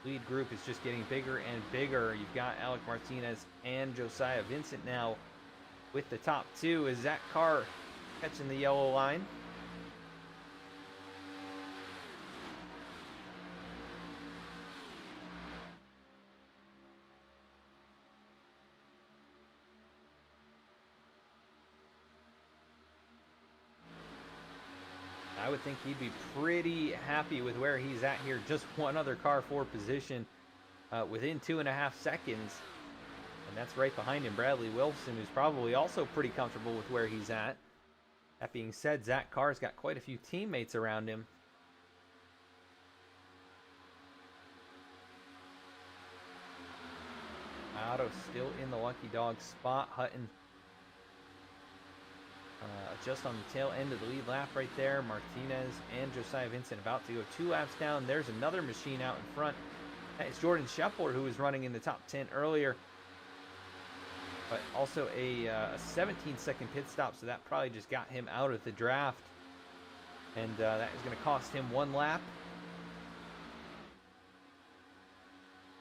Lead group is just getting bigger and bigger. You've got Alek Martinez and Josiah Vincent now with the top 2. Is Zach Carr catching the yellow line? I would think he'd be pretty happy with where he's at here. Just one other car for position within 2.5 seconds. And that's right behind him, Bradley Wilson, who's probably also pretty comfortable with where he's at. That being said, Zach Carr's got quite a few teammates around him. Otto still in the lucky dog spot. Hutton just on the tail end of the lead lap right there. Martinez and Josiah Vincent about to go 2 laps down. There's another machine out in front. That is Jordan Scheffler, who was running in the top 10 earlier. But also a 17-second pit stop, so that probably just got him out of the draft. And that is going to cost him 1 lap.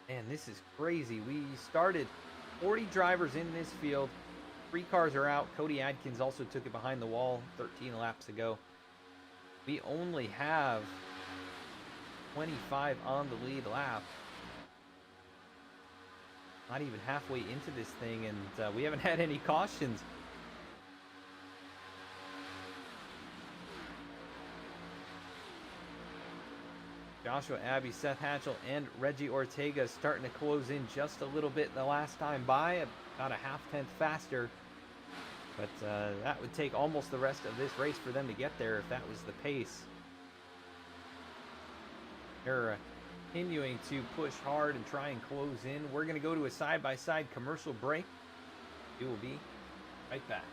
Man, this is crazy. We started 40 drivers in this field. 3 cars are out. Cody Adkins also took it behind the wall 13 laps ago. We only have 25 on the lead lap. Not even halfway into this thing, and we haven't had any cautions. Joshua Abbey, Seth Hatchell, and Reggie Ortega starting to close in just a little bit the last time by, about a 0.5 tenth faster. But that would take almost the rest of this race for them to get there if that was the pace. They're continuing to push hard and try and close in. We're going to go to a side-by-side commercial break. We will be right back.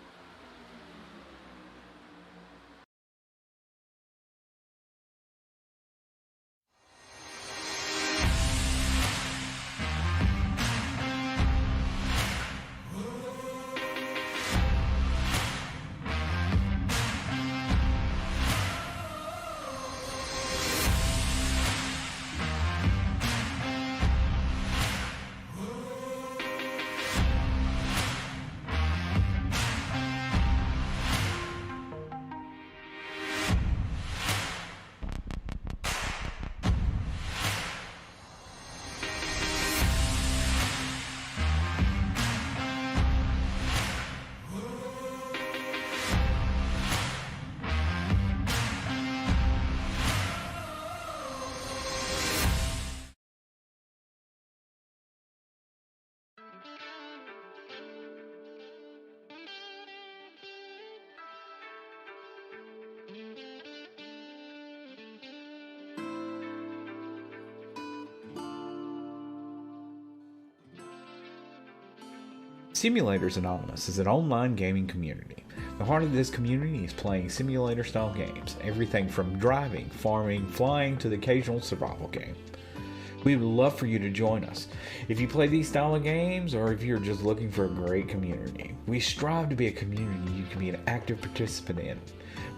Simulators Anonymous is an online gaming community. The heart of this community is playing simulator-style games, everything from driving, farming, flying to the occasional survival game. We would love for you to join us. If you play these style of games, or if you're just looking for a great community, we strive to be a community you can be an active participant in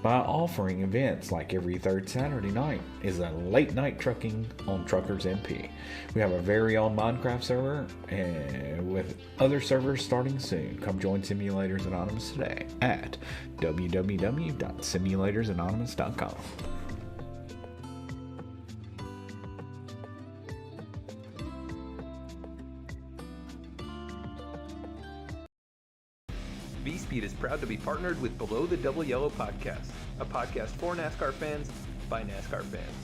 by offering events like every third Saturday night is a late night trucking on Truckers MP. We have a very own Minecraft server and with other servers starting soon. Come join Simulators Anonymous today at www.simulatorsanonymous.com. V-Speed is proud to be partnered with Below the Double Yellow podcast, a podcast for NASCAR fans by NASCAR fans.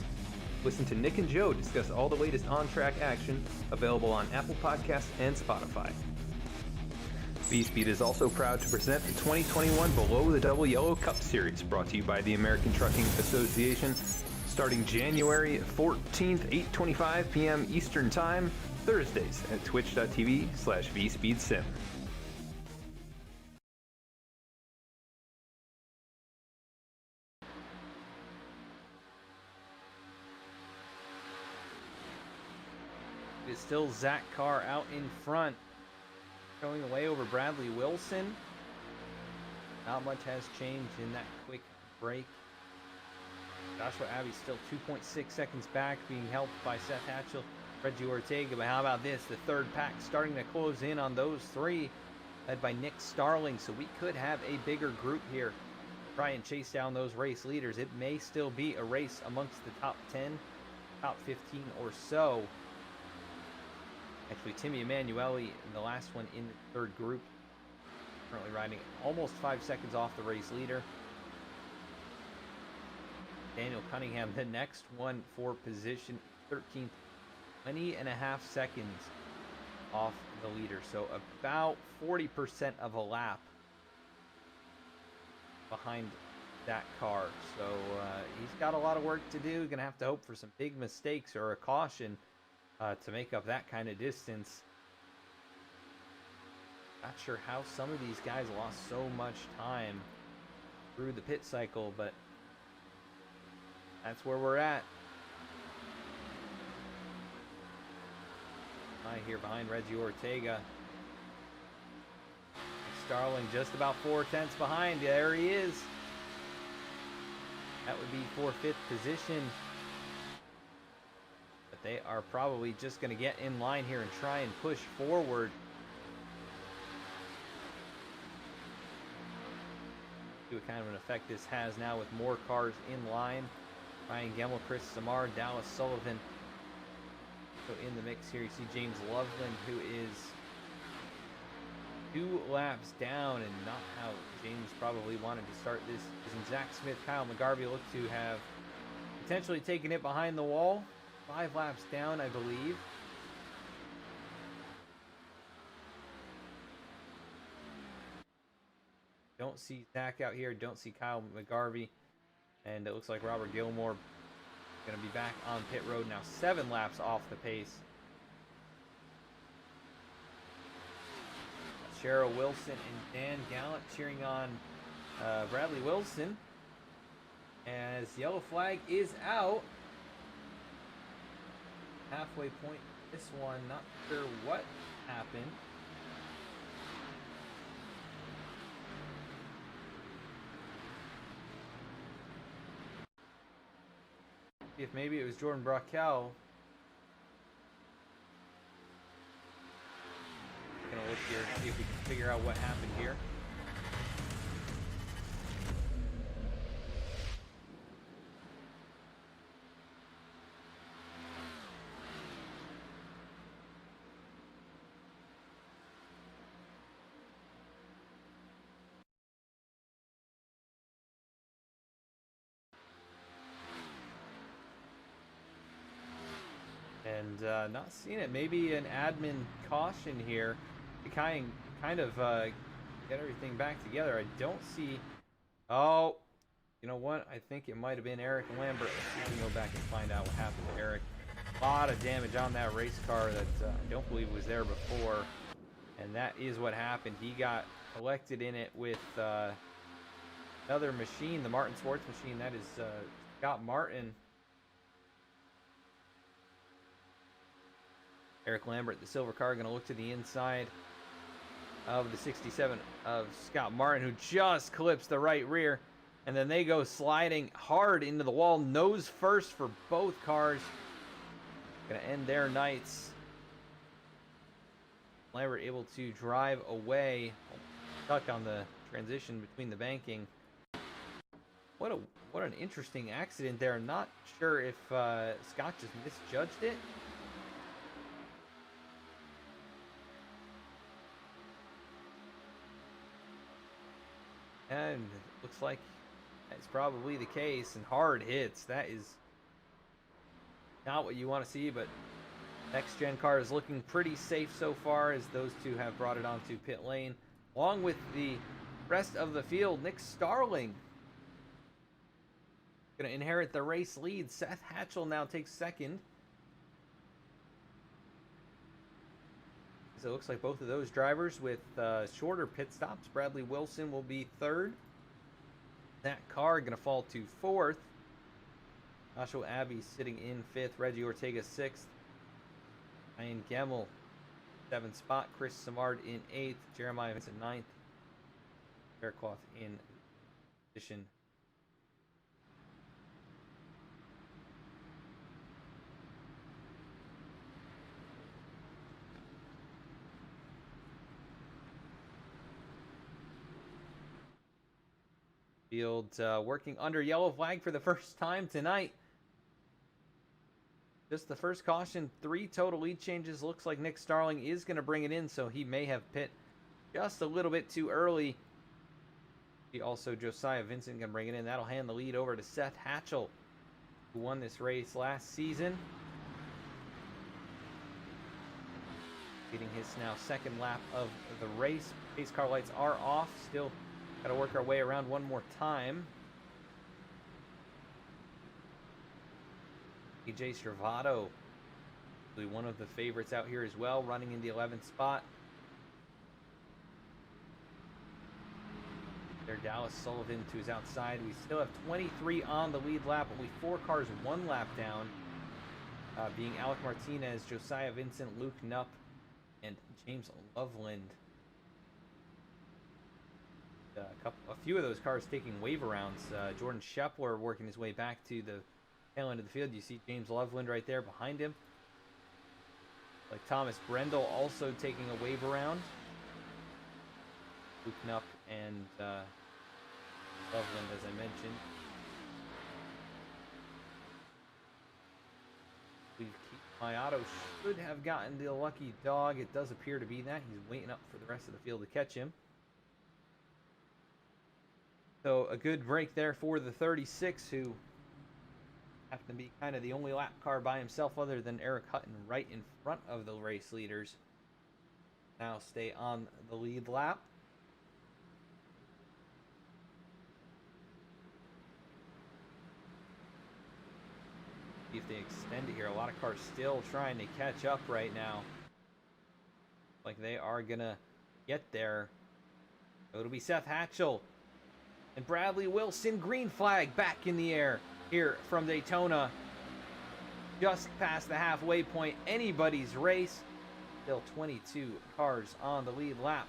Listen to Nick and Joe discuss all the latest on-track action, available on Apple Podcasts and Spotify. V-Speed is also proud to present the 2021 Below the Double Yellow Cup Series, brought to you by the American Trucking Association, starting January 14th, 8:25 p.m. Eastern Time, Thursdays at twitch.tv/VSpeedSim. It's still Zach Carr out in front, going away over Bradley Wilson. Not much has changed in that quick break. Joshua Abbey's still 2.6 seconds back, being helped by Seth Hatchell, Reggie Ortega. But how about this? The third pack starting to close in on those three, led by Nick Starling. So we could have a bigger group here. Try and chase down those race leaders. It may still be a race amongst the top 10, top 15 or so. Actually, Timmy Emanuele in the last one in the third group, currently riding almost 5 seconds off the race leader. Daniel Cunningham, the next one for position 13th, 20.5 seconds off the leader. So about 40% of a lap behind that car. So he's got a lot of work to do. Gonna have to hope for some big mistakes or a caution to make up that kind of distance. Not sure how some of these guys lost so much time through the pit cycle, but that's where we're at. Right here behind Reggie Ortega. Starling just about 4/10 behind. There he is. That would be for 5th position. But they are probably just going to get in line here and try and push forward. See what kind of an effect this has now with more cars in line. Ryan Gemmel, Chris Samar, Dallas Sullivan. So in the mix here, you see James Loveland, who is 2 laps down, and not how James probably wanted to start this. And Zach Smith, Kyle McGarvey look to have potentially taken it behind the wall. 5 laps down, I believe. Don't see Zach out here. Don't see Kyle McGarvey. And it looks like Robert Gilmore going to be back on pit road now. 7 laps off the pace. Cheryl Wilson and Dan Gallant cheering on Bradley Wilson. As yellow flag is out. Halfway point. This one, not sure what happened. If maybe it was Jordan Brockel. Gonna look here, see if we can figure out what happened here. And not seeing it. Maybe an admin caution here to kind of get everything back together. I don't see. Oh, you know what? I think it might have been Eric Lambert. Let's see if we can go back and find out what happened to Eric. A lot of damage on that race car that I don't believe was there before. And that is what happened. He got collected in it with another machine, the Martin Sports machine. That is Scott Martin. Eric Lambert, the silver car, going to look to the inside of the 67 of Scott Martin, who just clips the right rear. And then they go sliding hard into the wall, nose first for both cars. Going to end their nights. Lambert able to drive away, stuck on the transition between the banking. What an interesting accident there. Not sure if Scott just misjudged it. And it looks like that's probably the case. And hard hits. That is not what you want to see, but next gen car is looking pretty safe so far as those two have brought it onto pit lane. Along with the rest of the field, Nick Starling going to inherit the race lead. Seth Hatchell now takes second. So it looks like both of those drivers with shorter pit stops. Bradley Wilson will be third. That car going to fall to fourth. Joshua Abbey sitting in fifth. Reggie Ortega sixth. Ryan Gemmel, seventh spot. Chris Samard in eighth. Jeremiah Vincent ninth. Faircloth in position. Field working under yellow flag for the first time tonight. Just the first caution, 3 total lead changes. Looks like Nick Starling is going to bring it in, so he may have pit just a little bit too early. He also, Josiah Vincent, going to bring it in. That'll hand the lead over to Seth Hatchell, who won this race last season. Getting his now second lap of the race. Pace car lights are off. Still got to work our way around one more time. AJ Stravato, one of the favorites out here as well, running in the 11th spot. There, Dallas Sullivan to his outside. We still have 23 on the lead lap, only 4 cars 1 lap down, being Alek Martinez, Josiah Vincent, Luke Knupp, and James Loveland. A few of those cars taking wave rounds. Jordan Shepler working his way back to the tail end of the field. You see James Loveland right there behind him. Like Thomas Brendel also taking a wave around. Luke Knupp and Loveland, as I mentioned. Mayato should have gotten the lucky dog. It does appear to be that. He's waiting up for the rest of the field to catch him. So a good break there for the 36, who happened to be kind of the only lap car by himself other than Eric Hutton right in front of the race leaders. Now stay on the lead lap. See if they extend it here. A lot of cars still trying to catch up right now. Like they are gonna get there. So it'll be Seth Hatchell and Bradley Wilson. Green flag back in the air here from Daytona. Just past the halfway point. Anybody's race. Still 22 cars on the lead lap.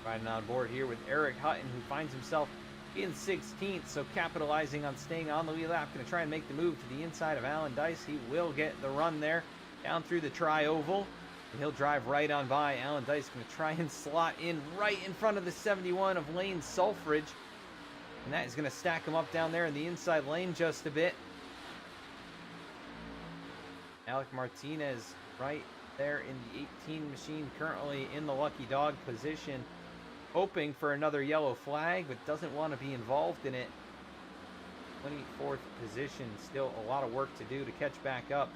Riding on board here with Eric Hutton, who finds himself in 16th, so capitalizing on staying on the lead lap. Going to try and make the move to the inside of Alan Dice. He will get the run there down through the tri-oval, and he'll drive right on by. Alan Dice going to try and slot in right in front of the 71 of Lane Sulfridge, and that is going to stack him up down there in the inside lane just a bit. Alek Martinez right there in the 18 machine, currently in the lucky dog position, hoping for another yellow flag, but doesn't want to be involved in it. 24th position. Still a lot of work to do to catch back up.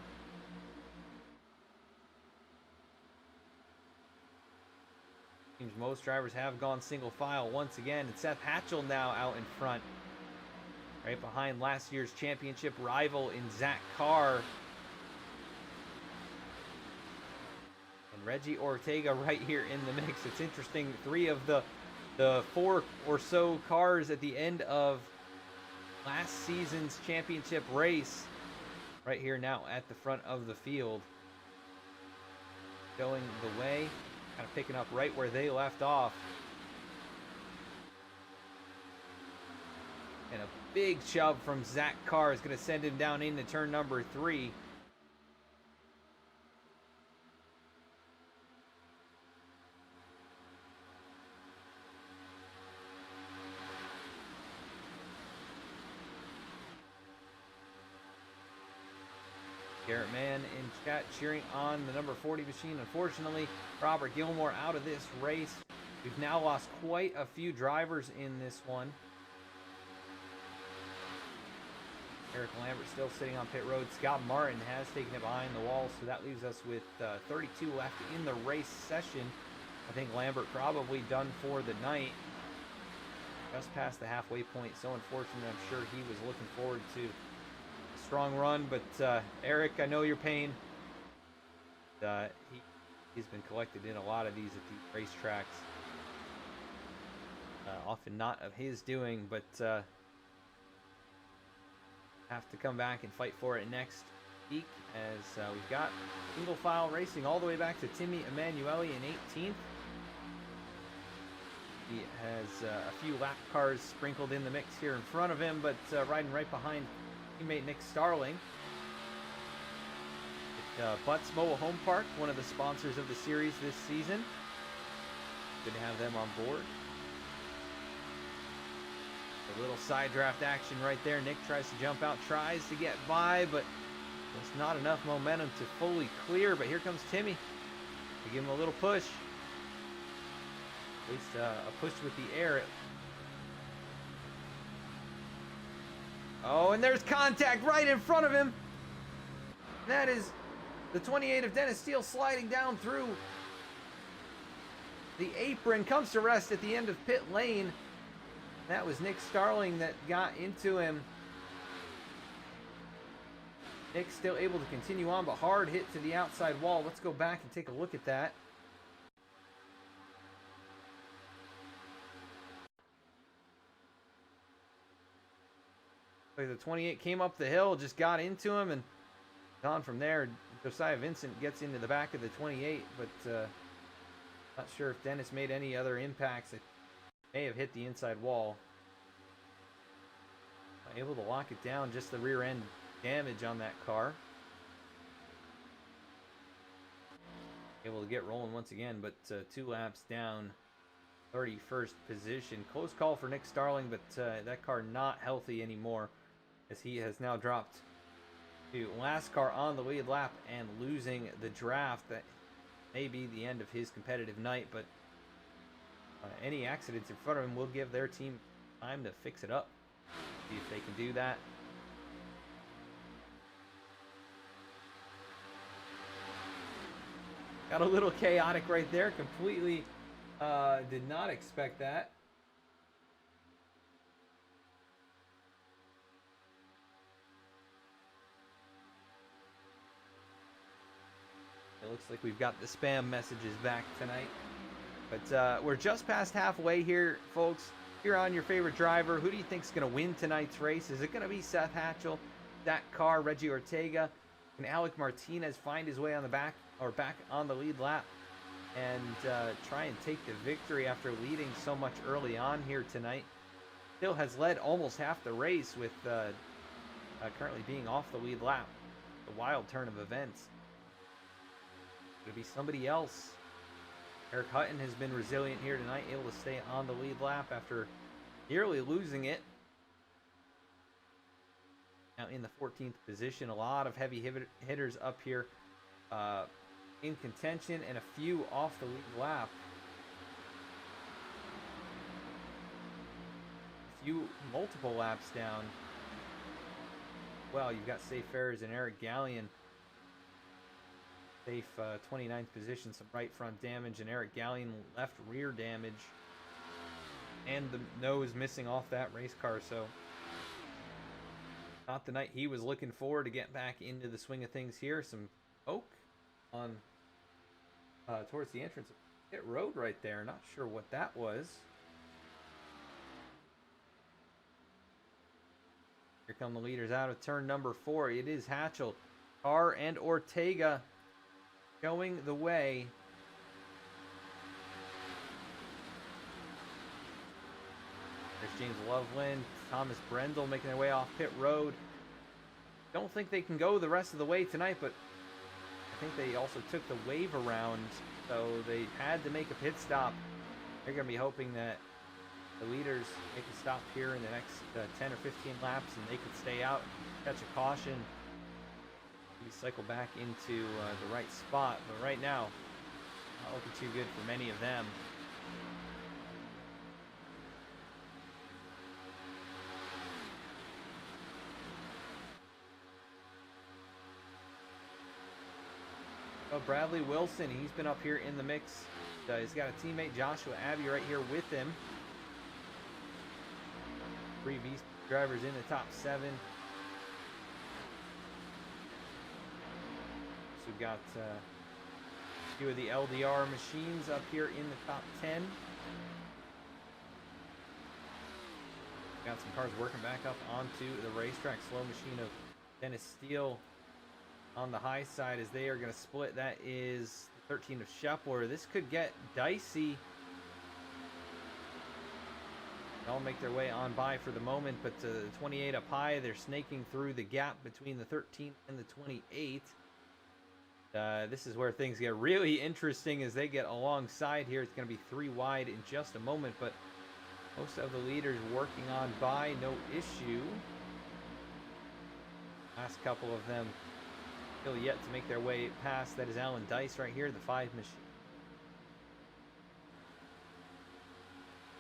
Seems most drivers have gone single file once again. And Seth Hatchell now out in front. Right behind last year's championship rival in Zach Carr. And Reggie Ortega right here in the mix. It's interesting, 3 of the 4 or so cars at the end of last season's championship race right here now at the front of the field. Going the way, kind of picking up right where they left off. And a big shove from Zach Carr is going to send him down into turn number 3. Garrett Mann in chat cheering on the number 40 machine. Unfortunately, Robert Gilmore out of this race. We've now lost quite a few drivers in this one. Eric Lambert still sitting on pit road. Scott Martin has taken it behind the wall, so that leaves us with 32 left in the race session. I think Lambert probably done for the night. Just past the halfway point. So unfortunate. I'm sure he was looking forward to a strong run. But Eric, I know your pain. He's been collected in a lot of these at these racetracks. Often not of his doing, but have to come back and fight for it next week, as we've got single file racing all the way back to Timmy Emanuele in 18th. He has a few lap cars sprinkled in the mix here in front of him, but riding right behind teammate Nick Starling. Butts Mobile Home Park, one of the sponsors of the series this season. Good to have them on board. A little side draft action right there. Nick tries to jump out, tries to get by, but there's not enough momentum to fully clear. But here comes Timmy to give him a little push. At least a push with the air. Oh, and there's contact right in front of him. That is the 28 of Dennis Steele sliding down through the apron. Comes to rest at the end of pit lane. That was Nick Starling that got into him. Nick still able to continue on, but hard hit to the outside wall. Let's go back and take a look at that. The 28 came up the hill, just got into him, and on from there. Josiah Vincent gets into the back of the 28, but not sure if Dennis made any other impacts. It may have hit the inside wall. Able to lock it down, just the rear end damage on that car. Able to get rolling once again, but 2 laps down, 31st position. Close call for Nick Starling, but that car not healthy anymore, as he has now dropped to last car on the lead lap and losing the draft. That may be the end of his competitive night, but any accidents in front of him will give their team time to fix it up. See if they can do that. Got a little chaotic right there. Completely did not expect that. It looks like we've got the spam messages back tonight. But we're just past halfway here, folks. You're on your favorite driver. Who do you think is going to win tonight's race? Is it going to be Seth Hatchell, Zach Carr, Reggie Ortega? Can Alek Martinez find his way on the back on the lead lap and try and take the victory after leading so much early on here tonight? Still has led almost half the race with currently being off the lead lap. The wild turn of events. Could it be somebody else? Eric Hutton has been resilient here tonight, able to stay on the lead lap after nearly losing it. Now in the 14th position, a lot of heavy hitters up here in contention, and a few off the lead lap. A few multiple laps down. well. You've got Safe Ferris and Eric Gallion. Safe 29th position, some right front damage, and Eric Gallion left rear damage. And the nose missing off that race car, so not the night he was looking forward to get back into the swing of things here. Some oak on towards the entrance of pit road right there. Not sure what that was. Here come the leaders out of turn number 4. It is Hatchell, Carr, and Ortega showing the way. There's James Loveland, Thomas Brendel making their way off pit road. Don't think they can go the rest of the way tonight, but I think they also took the wave around, so they had to make a pit stop. They're going to be hoping that the leaders make a stop here in the next 10 or 15 laps, and they could stay out, catch a caution, maybe cycle back into the right spot. But right now, not looking too good for many of them. Bradley Wilson, he's been up here in the mix. He's got a teammate, Joshua Abbey, right here with him. 3 beast drivers in the top 7. So we've got a few of the LDR machines up here in the top 10. Got some cars working back up onto the racetrack. Slow machine of Dennis Steele on the high side as they are going to split. That is 13 of Shepler. This could get dicey. They'll make their way on by for the moment, but the 28 up high, they're snaking through the gap between the 13 and the 28. This is where things get really interesting as they get alongside here. It's going to be 3 wide in just a moment, but most of the leaders working on by, no issue. Last couple of them still yet to make their way past. That is Alan Dice right here, the 5 machine.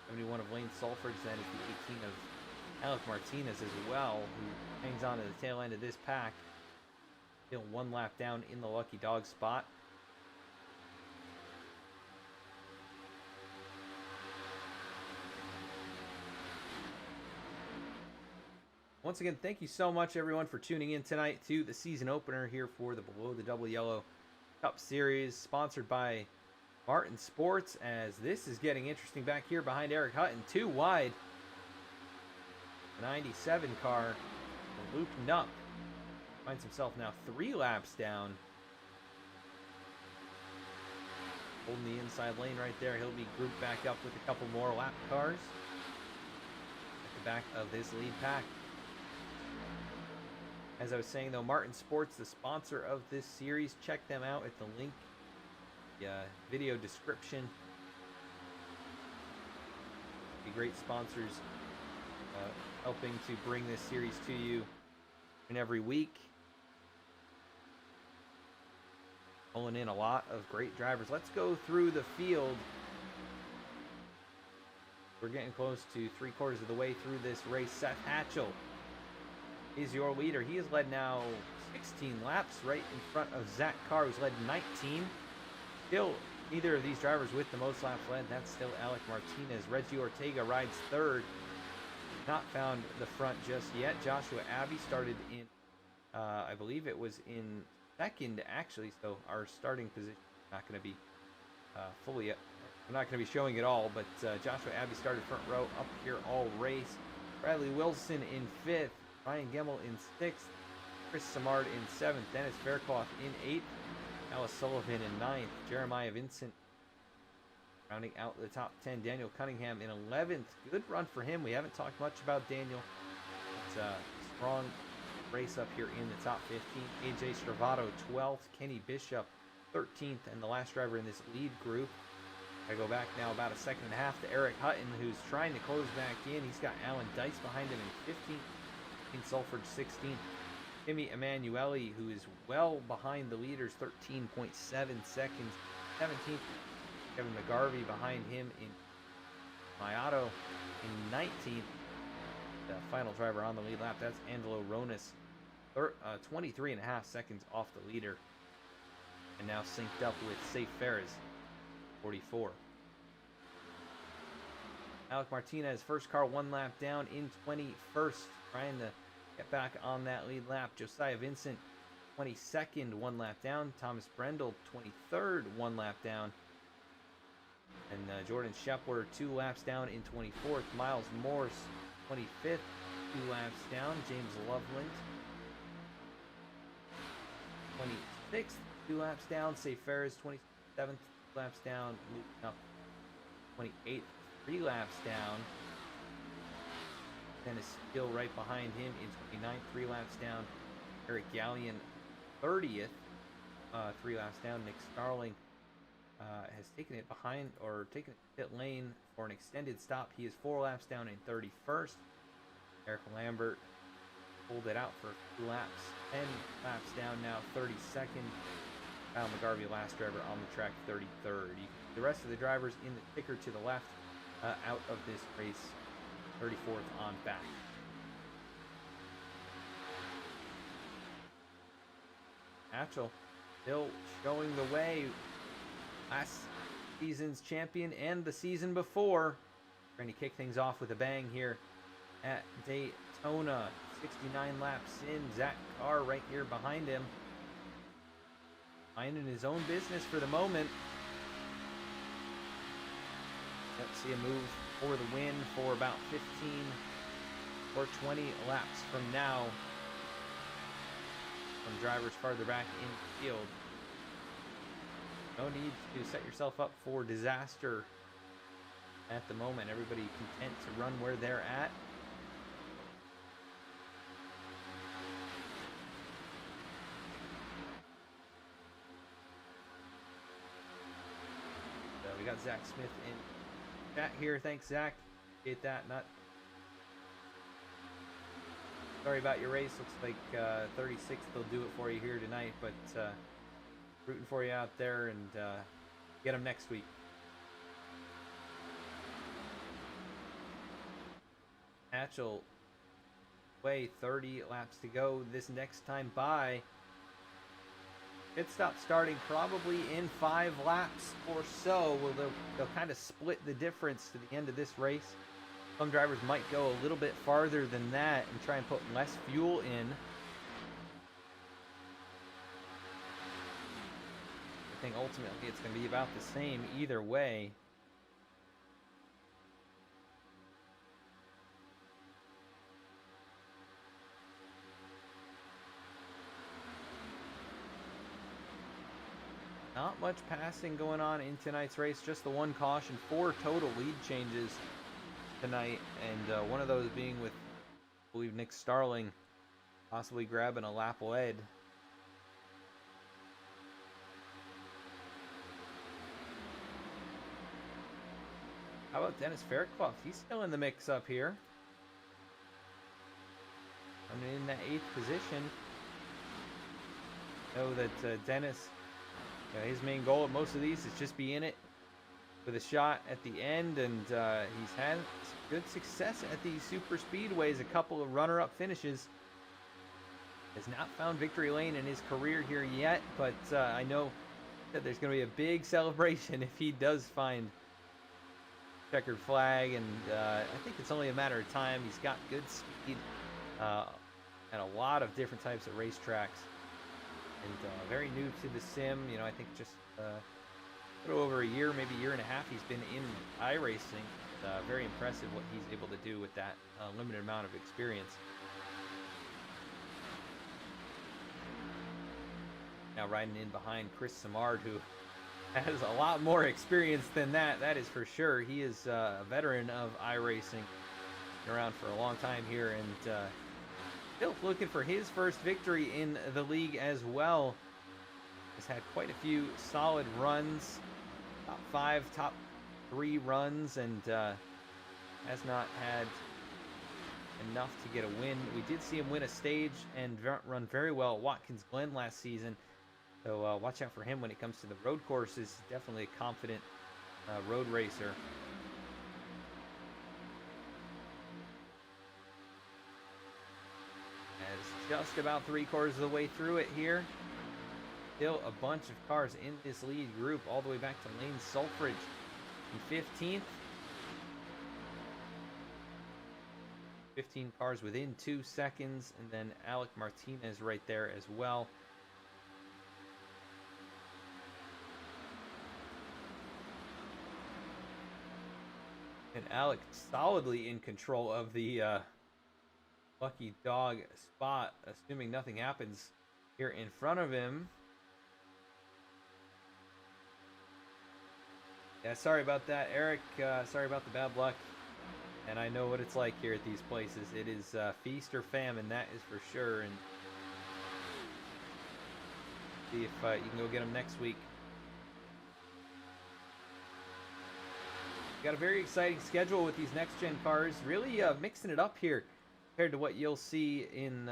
71 of Lane Sulfridge, that is the 18 of Alek Martinez as well, who hangs on to the tail end of this pack. Still 1 lap down in the lucky dog spot. Once again, thank you so much, everyone, for tuning in tonight to the season opener here for the Below the Double Yellow Cup Series, sponsored by Martin Sports, as this is getting interesting back here behind Eric Hutton. 2 wide. The 97 car, Luke Knupp, finds himself now 3 laps down. Holding the inside lane right there. He'll be grouped back up with a couple more lap cars at the back of this lead pack. As I was saying, though, Martin Sports, the sponsor of this series. Check them out at the link, the video description. Be great sponsors, helping to bring this series to you in every week. Pulling in a lot of great drivers. Let's go through the field. We're getting close to 3/4 of the way through this race. Seth Hatchell is your leader. He has led now 16 laps, right in front of Zach Carr, who's led 19. Still, neither of these drivers with the most laps led. That's still Alek Martinez. Reggie Ortega rides 3rd. Not found the front just yet. Joshua Abbey started in, I believe it was in 2nd, actually. So our starting position is not going to be fully, we're not going to be showing it all. But Joshua Abbey started front row up here all race. Bradley Wilson in 5th. Ryan Gemmel in 6th, Chris Samard in 7th, Dennis Faircloth in 8th, Alice Sullivan in 9th, Jeremiah Vincent rounding out the top 10, Daniel Cunningham in 11th. Good run for him. We haven't talked much about Daniel. It's a strong race up here in the top 15. AJ Stravato 12th, Kenny Bishop 13th, and the last driver in this lead group. I go back now about a 1.5 seconds to Eric Hutton, who's trying to close back in. He's got Alan Dice behind him in 15th. In Sulfridge 16th. Timmy Emanuele, who is well behind the leaders, 13.7 seconds. 17th, Kevin McGarvey behind him in Mayato in 19th. The final driver on the lead lap, that's Angelo Ronis 23.5 seconds off the leader. And now synced up with Safe Ferris, 44. Alek Martinez, first car 1 lap down in 21st, trying to get back on that lead lap. Josiah Vincent, 22nd, 1 lap down. Thomas Brendel, 23rd, 1 lap down. And Jordan Shepler, 2 laps down in 24th. Miles Morse, 25th, 2 laps down. James Loveland, 26th, 2 laps down. Safe Ferris, 27th, 2 laps down. Luke up, 28th, 3 laps down. Dennis Hill right behind him in 29th, 3 laps down. Eric Gallion, 30th, 3 laps down. Nick Starling has taken it behind, or taken it pit lane for an extended stop. He is 4 laps down in 31st. Eric Lambert pulled it out for 2 laps, 10 laps down now, 32nd. Kyle McGarvey, last driver on the track, 33rd. The rest of the drivers in the ticker to the left out of this race, 34th on back. Hatchell still showing the way. Last season's champion and the season before. Trying to kick things off with a bang here at Daytona. 69 laps in. Zach Carr right here behind him. Minding his own business for the moment. Let's see a move for the win for about 15 or 20 laps from now. From drivers farther back in the field. No need to set yourself up for disaster at the moment. Everybody content to run where they're at. So we got Zach Smith in chat here. Thanks, Zach. Get that. Not sorry about your race. Looks like 36th they'll do it for you here tonight, but rooting for you out there, and get them next week. Hatchell way 30 laps to go this next time by. Pit stop starting probably in 5 laps or so. Well, they'll kind of split the difference to the end of this race. Some drivers might go a little bit farther than that and try and put less fuel in. I think ultimately it's going to be about the same either way. Not much passing going on in tonight's race, just the one caution, 4 total lead changes tonight, and one of those being with, I believe, Nick Starling possibly grabbing a lap lead. How about Dennis Fairclough? He's still in the mix up here. Coming in that 8th position. Know that Dennis, his main goal at most of these is just be in it with a shot at the end, and he's had good success at these super speedways. A couple of runner-up finishes. Has not found victory lane in his career here yet, but I know that there's going to be a big celebration if he does find checkered flag, and I think it's only a matter of time. He's got good speed at a lot of different types of racetracks, and very new to the sim. I think just a little over a year, maybe a year and a half, he's been in iRacing. Very impressive what he's able to do with that limited amount of experience. Now riding in behind Chris Samard, who has a lot more experience than that is for sure. He is a veteran of iRacing, been around for a long time here, and still looking for his first victory in the league as well. Has had quite a few solid runs, top 5, top 3 runs, and has not had enough to get a win. We did see him win a stage and run very well at Watkins Glen last season. So watch out for him when it comes to the road courses. Definitely a confident road racer. As just about 3/4 of the way through it here. Still a bunch of cars in this lead group all the way back to Lane Sulfridge in 15th. 15 cars within 2 seconds, and then Alek Martinez right there as well. And Alek solidly in control of the lucky dog spot, assuming nothing happens here in front of him. Yeah, sorry about that, Eric. Sorry about the bad luck. And I know what it's like here at these places. It is feast or famine, that is for sure. And see if you can go get them next week. Got a very exciting schedule with these next-gen cars. Really mixing it up here compared to what you'll see in,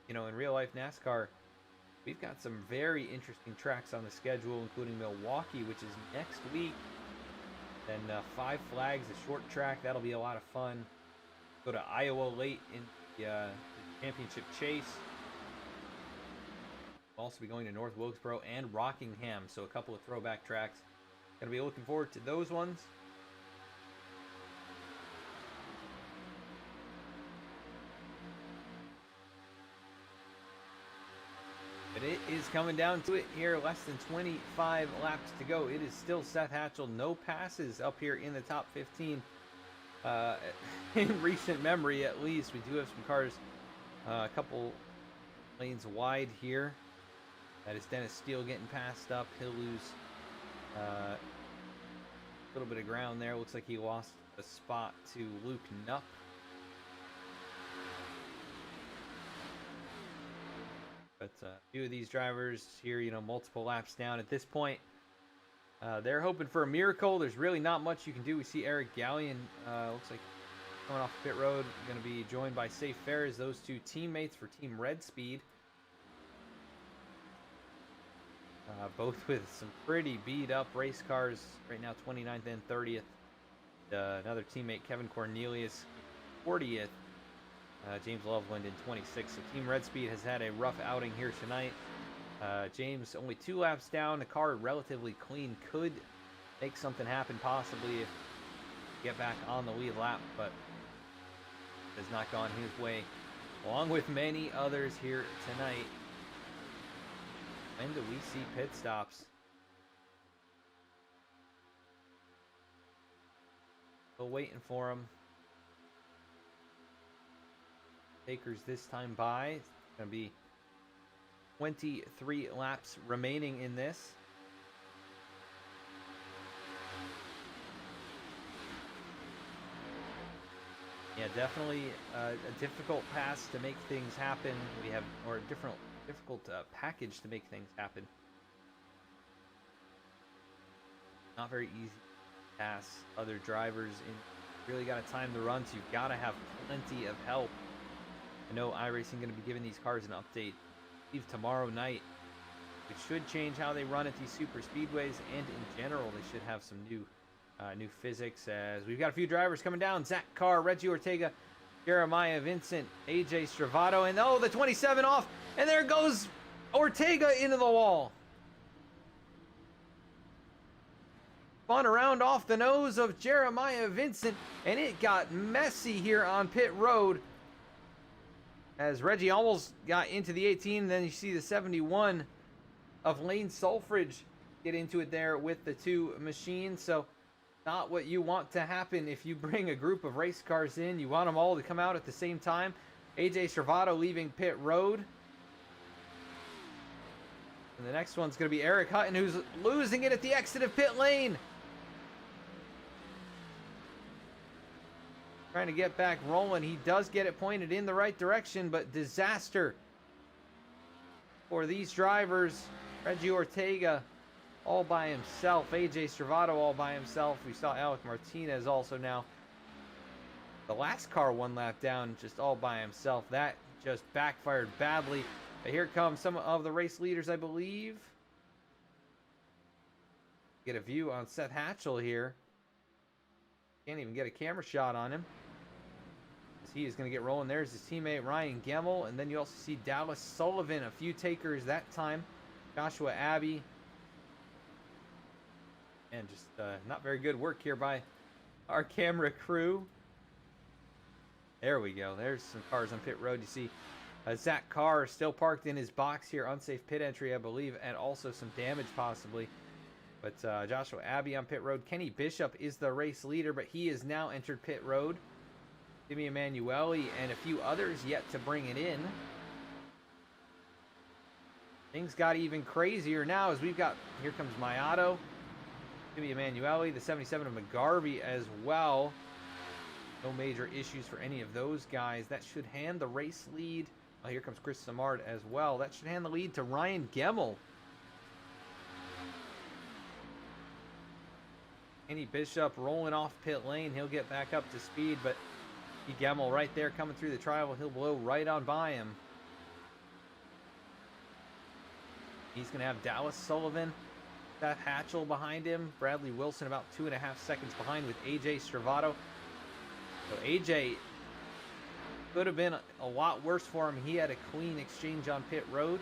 in real-life NASCAR. We've got some very interesting tracks on the schedule, including Milwaukee, which is next week. Then Five Flags, a short track. That'll be a lot of fun. Go to Iowa late in the championship chase. We'll also be going to North Wilkesboro and Rockingham, so a couple of throwback tracks. Gonna be looking forward to those ones. But it is coming down to it here. Less than 25 laps to go. It is still Seth Hatchell. No passes up here in the top 15. In recent memory, at least. We do have some cars a couple lanes wide here. That is Dennis Steele getting passed up. He'll lose a little bit of ground there. Looks like he lost a spot to Luke Knupp. But a few of these drivers here, multiple laps down at this point. They're hoping for a miracle. There's really not much you can do. We see Eric Gallion, looks like coming off the pit road, going to be joined by Safe Ferris, those two teammates for Team Red Speed. Both with some pretty beat up race cars right now, 29th and 30th. Another teammate, Kevin Cornelius, 40th. James Loveland in 26th. So Team Red Speed has had a rough outing here tonight. James only 2 laps down. The car relatively clean. Could make something happen possibly if get back on the lead lap, but has not gone his way. Along with many others here tonight. When do we see pit stops? Still waiting for them. Takers this time by. It's going to be 23 laps remaining in this. Yeah, definitely a difficult pass to make things happen. We have, or a difficult package to make things happen. Not very easy to pass other drivers. And really got to time the runs. You've got to have plenty of help. I know iRacing going to be giving these cars an update, I believe tomorrow night, which should change how they run at these super speedways, and in general they should have some new physics. As we've got a few drivers coming down: Zach Carr, Reggie Ortega, Jeremiah Vincent, AJ Stravato, and the 27 off, and there goes Ortega into the wall. Spun around off the nose of Jeremiah Vincent, and it got messy here on pit road. As Reggie almost got into the 18, then you see the 71 of Lane Sulfridge get into it there with the 2 machines. So not what you want to happen if you bring a group of race cars in. You want them all to come out at the same time. AJ Stravato leaving pit road. And the next one's going to be Eric Hutton, who's losing it at the exit of pit lane. Trying to get back rolling. He does get it pointed in the right direction, but disaster for these drivers. Reggie Ortega all by himself. AJ Stravato all by himself. We saw Alek Martinez also now. The last car 1 lap down, just all by himself. That just backfired badly. But here come some of the race leaders, I believe. Get a view on Seth Hatchell here. Can't even get a camera shot on him. he is going to get rolling. There's his teammate Ryan Gemmel, and then you also see Dallas Sullivan, a few takers that time. Joshua Abbey. And just not very good work here by our camera crew. There we go. There's some cars on pit road. You see Zach Carr still parked in his box here. Unsafe pit entry, I believe, and also some damage possibly. But Joshua Abbey on pit road. Kenny Bishop is the race leader, but he has now entered pit road. Jimmy Emanuele and a few others yet to bring it in. Things got even crazier now as we've got, here comes Mayato, Jimmy Emanuele, the 77 of McGarvey as well. No major issues for any of those guys. That should hand the race lead. Oh, here comes Chris Samard as well. That should hand the lead to Ryan Gemmel. Kenny Bishop rolling off pit lane. He'll get back up to speed, but Gemmel right there coming through the trial. He'll blow right on by him. He's going to have Dallas Sullivan, Seth Hatchell behind him. Bradley Wilson about 2.5 seconds behind with AJ Stravato. So AJ could have been a lot worse for him. He had a clean exchange on pit road.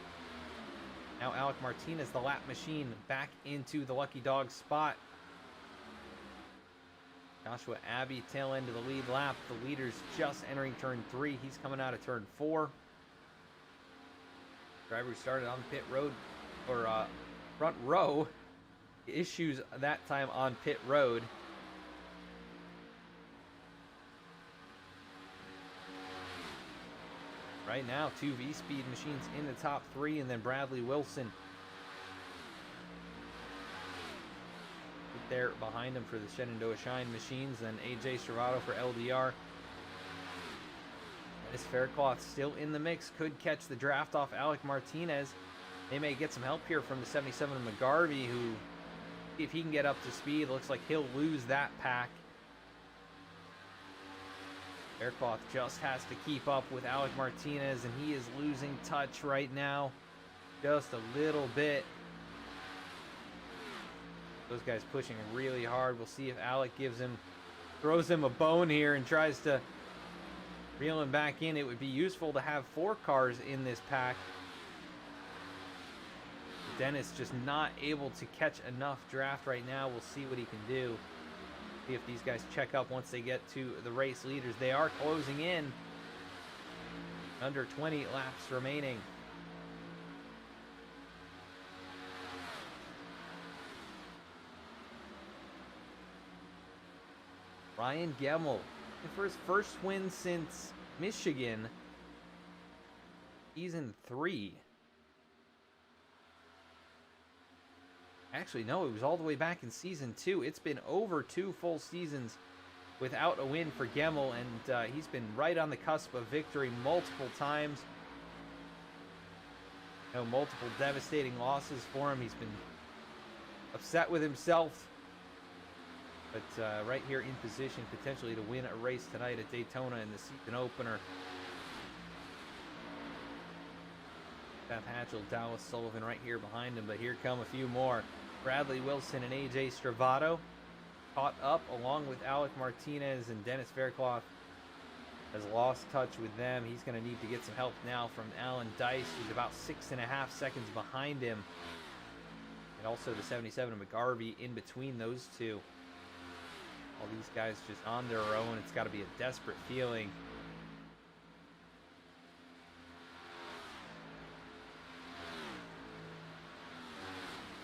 Now Alek Martinez, the lap machine, back into the lucky dog spot. Joshua Abbey, tail end of the lead lap. The leader's just entering turn 3. He's coming out of turn 4. Driver who started on pit road, or front row, issues that time on pit road. Right now, 2 V-Speed machines in the top 3, and then Bradley Wilson there behind him for the Shenandoah Shine machines, and AJ Stravato for LDR. This Faircloth still in the mix, could catch the draft off Alek Martinez. They may get some help here from the 77 McGarvey, who, if he can get up to speed, looks like he'll lose that pack. Faircloth just has to keep up with Alek Martinez, and he is losing touch right now, just a little bit. Those guys pushing really hard. We'll see if Alek throws him a bone here and tries to reel him back in. It would be useful to have 4 cars in this pack. Dennis just not able to catch enough draft right now. We'll see what he can do. See if these guys check up once they get to the race leaders. They are closing in. Under 20 laps remaining. Ryan Gemmel, for his first win since Michigan, season 3. Actually, no, it was all the way back in season 2. It's been over 2 full seasons without a win for Gemmel, and he's been right on the cusp of victory multiple times. Multiple devastating losses for him. He's been upset with himself. But right here in position potentially to win a race tonight at Daytona in the season opener. Seth Hatchell, Dallas Sullivan right here behind him, but here come a few more. Bradley Wilson and AJ Stravato caught up along with Alek Martinez, and Dennis Faircloth has lost touch with them. He's going to need to get some help now from Alan Dice, who's about 6.5 seconds behind him. And also the 77 of McGarvey in between those two. All these guys just on their own. It's got to be a desperate feeling.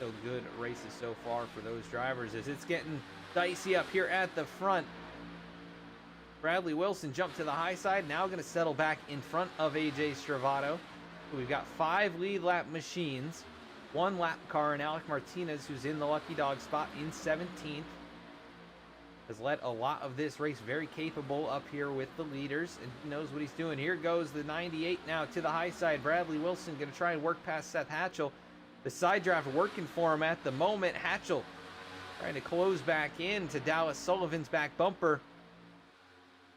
So good races so far for those drivers as it's getting dicey up here at the front. Bradley Wilson jumped to the high side, now going to settle back in front of AJ Stravato. We've got 5 lead lap machines, 1 lap car, and Alek Martinez, who's in the lucky dog spot in 17th. Has led a lot of this race, very capable up here with the leaders, and he knows what he's doing. Here goes the 98 now to the high side. Bradley Wilson going to try and work past Seth Hatchell. The side draft working for him at the moment. Hatchell trying to close back in to Dallas Sullivan's back bumper.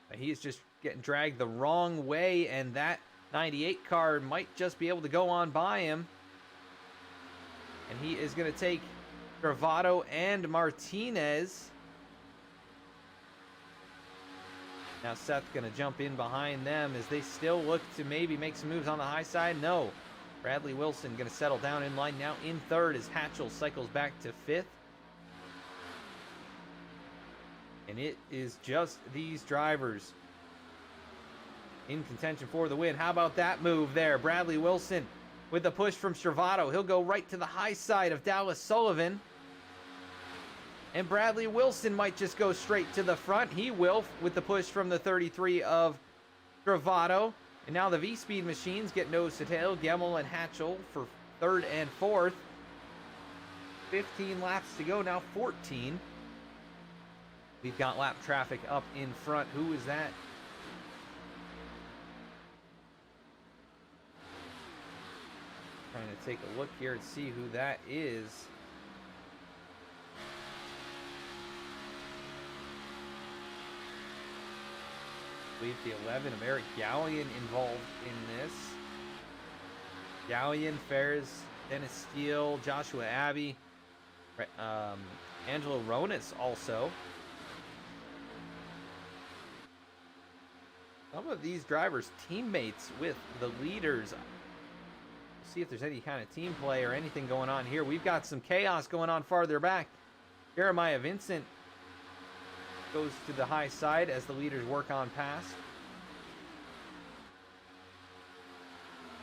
But he is just getting dragged the wrong way, and that 98 car might just be able to go on by him. And he is going to take Stravato and Martinez. Now Seth going to jump in behind them as they still look to maybe make some moves on the high side. No. Bradley Wilson going to settle down in line now in third as Hatchell cycles back to fifth. And it is just these drivers in contention for the win. How about that move there? Bradley Wilson with the push from Stravato. He'll go right to the high side of Dallas Sullivan. And Bradley Wilson might just go straight to the front. He will with the push from the 33 of Stravato. And now the V-Speed machines get nose to tail. Gemmel and Hatchell for third and fourth. 15 laps to go, now 14. We've got lap traffic up in front. Who is that? Trying to take a look here and see who that is. I believe the 11 of Eric Gallion involved in this. Gallion, Ferris, Dennis Steele, Joshua Abbey, Angelo Ronis also. Some of these drivers teammates with the leaders. We'll see if there's any kind of team play or anything going on here. We've got some chaos going on farther back. Jeremiah Vincent goes to the high side as the leaders work on past.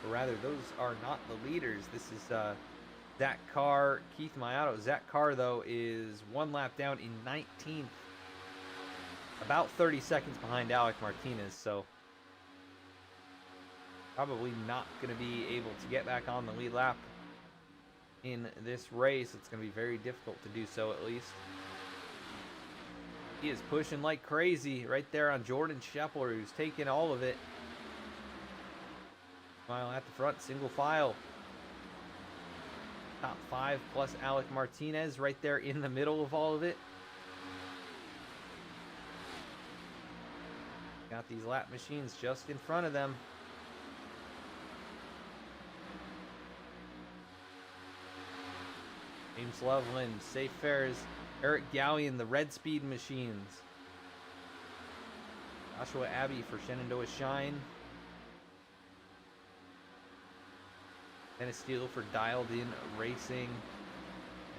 Or rather, those are not the leaders. This is Zach Carr, Keith Mayato. Zach Carr, though, is one lap down in 19th. About 30 seconds behind Alek Martinez, so probably not going to be able to get back on the lead lap in this race. It's going to be very difficult to do so, at least. He is pushing like crazy right there on Jordan Scheffler, who's taking all of it. While at the front, single file. Top 5 plus Alek Martinez right there in the middle of all of it. Got these lap machines just in front of them. James Loveland, Safe Fares, Eric Gallion, the Red Speed machines. Joshua Abbey for Shenandoah Shine. Dennis Steele for Dialed In Racing.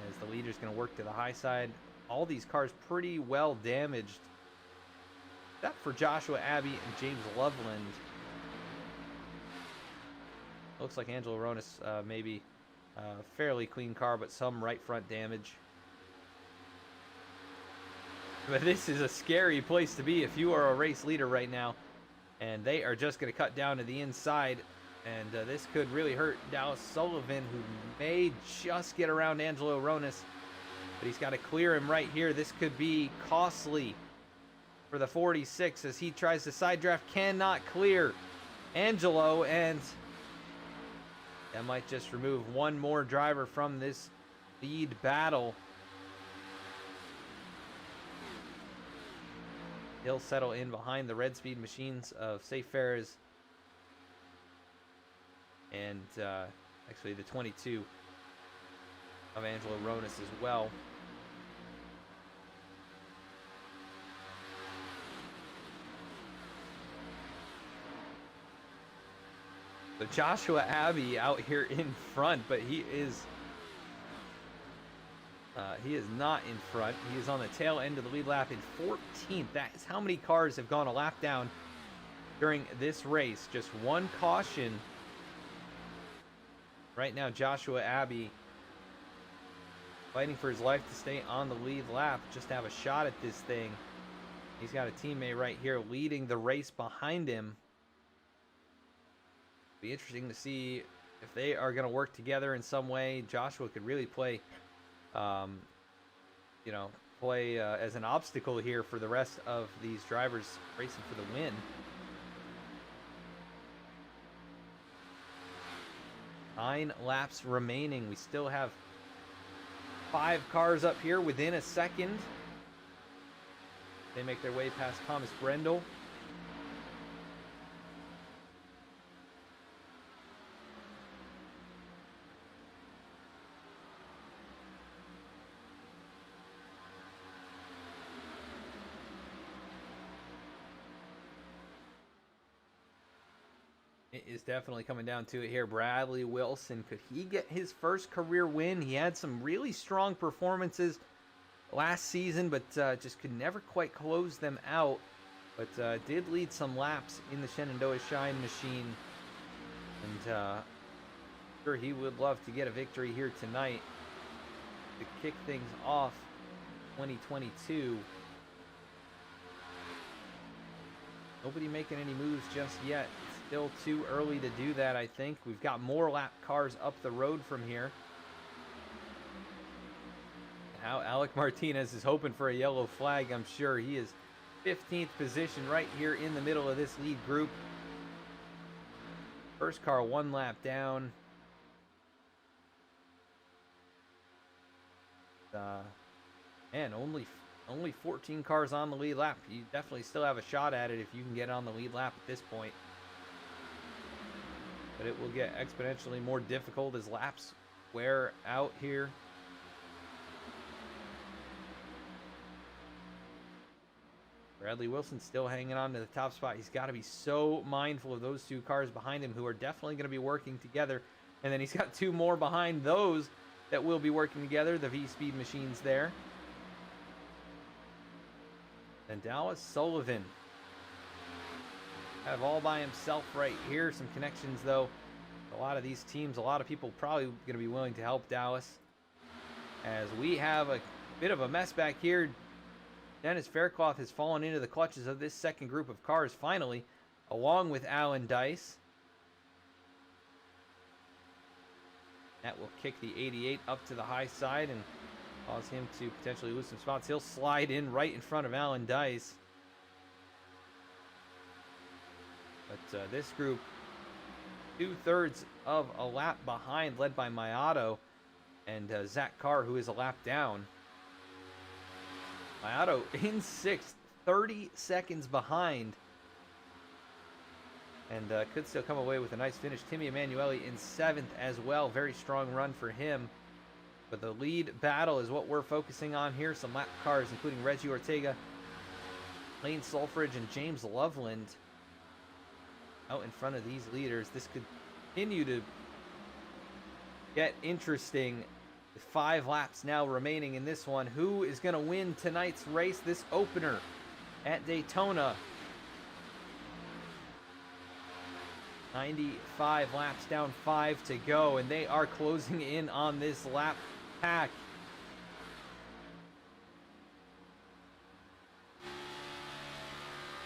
As the leader's going to work to the high side. All these cars pretty well damaged. Except for Joshua Abbey and James Loveland. Looks like Angelo Ronis maybe fairly clean car, but some right front damage. But this is a scary place to be if you are a race leader right now. And they are just going to cut down to the inside. And this could really hurt Dallas Sullivan, who may just get around Angelo Ronis. But he's got to clear him right here. This could be costly for the 46 as he tries to side draft. Cannot clear Angelo, and that might just remove one more driver from this lead battle. He'll settle in behind the Red Speed machines of Safe Fares and actually the 22 of Angelo Ronis as well. So Joshua Abbey out here in front, but he is not in front. He is on the tail end of the lead lap in 14th. That is how many cars have gone a lap down during this race. Just one caution. Right now, Joshua Abbey fighting for his life to stay on the lead lap, just to have a shot at this thing. He's got a teammate right here leading the race behind him. Be interesting to see if they are going to work together in some way. Joshua could really play, as an obstacle here for the rest of these drivers racing for the win. Nine laps remaining. We still have 5 cars up here within a second. They make their way past Thomas Brendel. It is definitely coming down to it here. Bradley Wilson, could he get his first career win? He had some really strong performances last season, but just could never quite close them out. But did lead some laps in the Shenandoah Shine machine. And sure he would love to get a victory here tonight to kick things off 2022. Nobody making any moves just yet. Still too early to do that, I think. We've got more lap cars up the road from here. Now Alek Martinez is hoping for a yellow flag, I'm sure. He is 15th position right here in the middle of this lead group. First car 1 lap down. Man, only 14 cars on the lead lap. You definitely still have a shot at it if you can get on the lead lap at this point. But it will get exponentially more difficult as laps wear out here. Bradley Wilson still hanging on to the top spot. He's got to be so mindful of those 2 cars behind him who are definitely going to be working together. And then he's got 2 more behind those that will be working together, the V-Speed machines there. And Dallas Sullivan kind of all by himself right here. Some connections, though. A lot of these teams, a lot of people probably going to be willing to help Dallas. As we have a bit of a mess back here. Dennis Faircloth has fallen into the clutches of this second group of cars finally, along with Alan Dice. That will kick the 88 up to the high side and cause him to potentially lose some spots. He'll slide in right in front of Alan Dice. But this group, 2/3 of a lap behind, led by Mayato and Zach Carr, who is a lap down. Mayato in 6th, 30 seconds behind. And could still come away with a nice finish. Timmy Emanuele in 7th as well. Very strong run for him. But the lead battle is what we're focusing on here. Some lap cars, including Reggie Ortega, Lane Sulfridge, and James Loveland out in front of these leaders. This could continue to get interesting. 5 laps now remaining in this one. Who is going to win tonight's race, this opener at Daytona? 95 laps down, 5 to go, and they are closing in on this lap pack.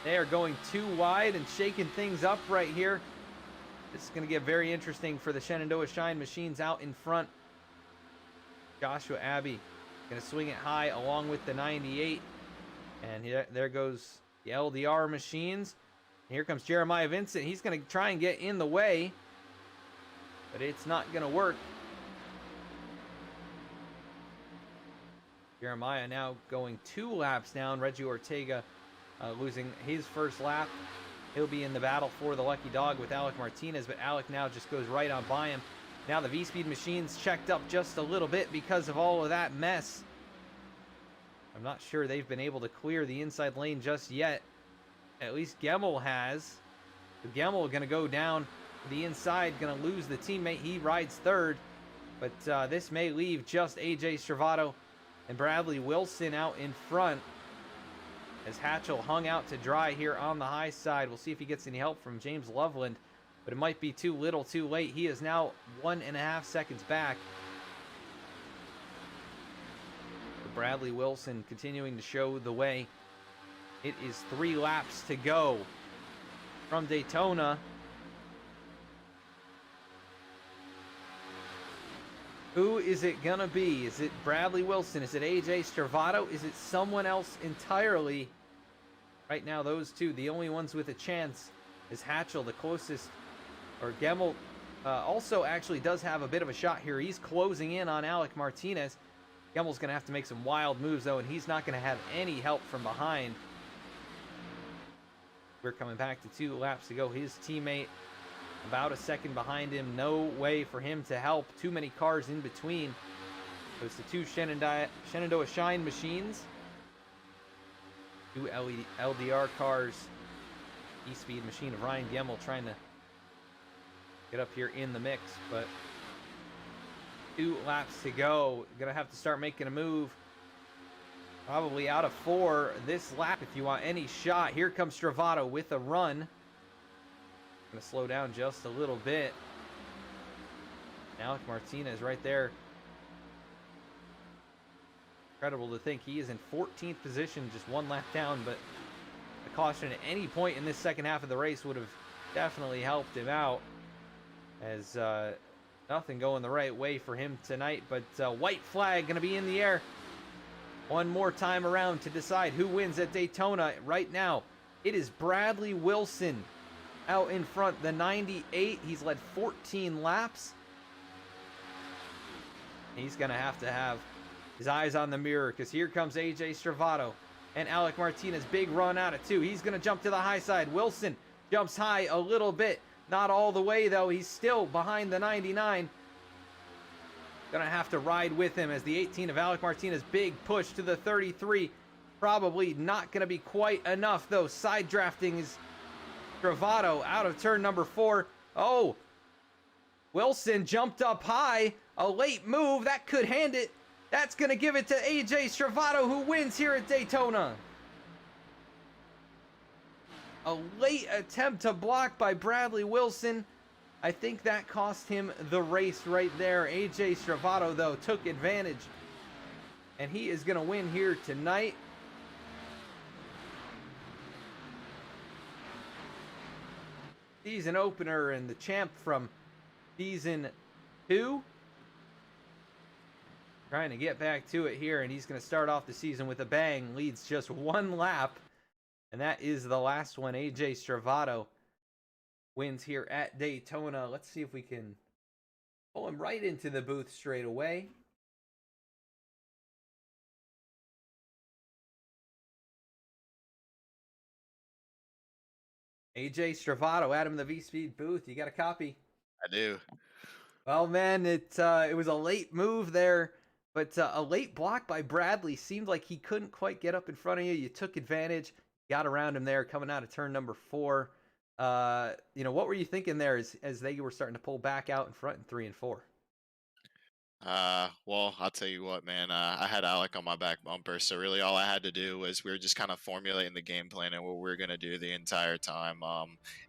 They are going too wide and shaking things up right here. This is going to get very interesting for the Shenandoah Shine machines out in front. Joshua Abbey going to swing it high along with the 98. And there goes the LDR machines. Here comes Jeremiah Vincent. He's going to try and get in the way, but it's not going to work. Jeremiah now going 2 laps down. Reggie Ortega losing his first lap. He'll be in the battle for the lucky dog with Alek Martinez, but Alek now just goes right on by him. Now the V-Speed machines checked up just a little bit because of all of that mess. I'm not sure they've been able to clear the inside lane just yet. At least Gemmel has. But Gemmel going to go down the inside, going to lose the teammate. He rides 3rd. But this may leave just AJ Stravato and Bradley Wilson out in front, as Hatchell hung out to dry here on the high side. We'll see if he gets any help from James Loveland, but it might be too little too late. He is now 1.5 seconds back. But Bradley Wilson continuing to show the way. It is 3 laps to go from Daytona. Who is it gonna be? Is it Bradley Wilson? Is it AJ Stravato? Is it someone else entirely? Right now, those two, the only ones with a chance, is Hatchell, the closest. Or Gemmel also actually does have a bit of a shot here. He's closing in on Alek Martinez. Gemmel's gonna have to make some wild moves though, and he's not gonna have any help from behind. We're coming back to 2 laps to go. His teammate about a second behind him. No way for him to help. Too many cars in between. So it's the 2 Shenandoah Shine machines. 2 LDR cars. E-Speed machine of Ryan Gemmel trying to get up here in the mix, but 2 laps to go. Gonna have to start making a move. Probably out of 4 this lap if you want any shot. Here comes Stravato with a run. Gonna slow down just a little bit. Alek Martinez right there. Incredible to think he is in 14th position, just 1 lap down, but a caution at any point in this second half of the race would have definitely helped him out, as nothing going the right way for him tonight. But white flag going to be in the air one more time around to decide who wins at Daytona. Right now, it is Bradley Wilson out in front, the 98. He's led 14 laps. He's going to have his eyes on the mirror, because here comes AJ Stravato and Alek Martinez. Big run out of 2. He's going to jump to the high side. Wilson jumps high a little bit. Not all the way, though. He's still behind the 99. Gonna have to ride with him as the 18 of Alek Martinez. Big push to the 33. Probably not gonna be quite enough, though. Side drafting is Stravato out of turn number 4. Oh, Wilson jumped up high. A late move. That could hand it. That's gonna give it to AJ Stravato, who wins here at Daytona. A late attempt to block by Bradley Wilson. I think that cost him the race right there. AJ Stravato, though, took advantage, and he is going to win here tonight. Season opener and the champ from season 2. Trying to get back to it here, and he's going to start off the season with a bang. Leads just 1 lap. And that is the last one. AJ Stravato wins here at Daytona. Let's see if we can pull him right into the booth straight away. AJ Stravato, Adam in the V-Speed booth. You got a copy? I do. Well, man, it was a late move there, but a late block by Bradley. Seemed like he couldn't quite get up in front of you. You took advantage. Got around him there coming out of turn number 4. What were you thinking there as they were starting to pull back out in front in 3 and 4? Well, I'll tell you what, man. I had Alek on my back bumper, so really all I had to do was we were just kind of formulating the game plan and what we were gonna do the entire time.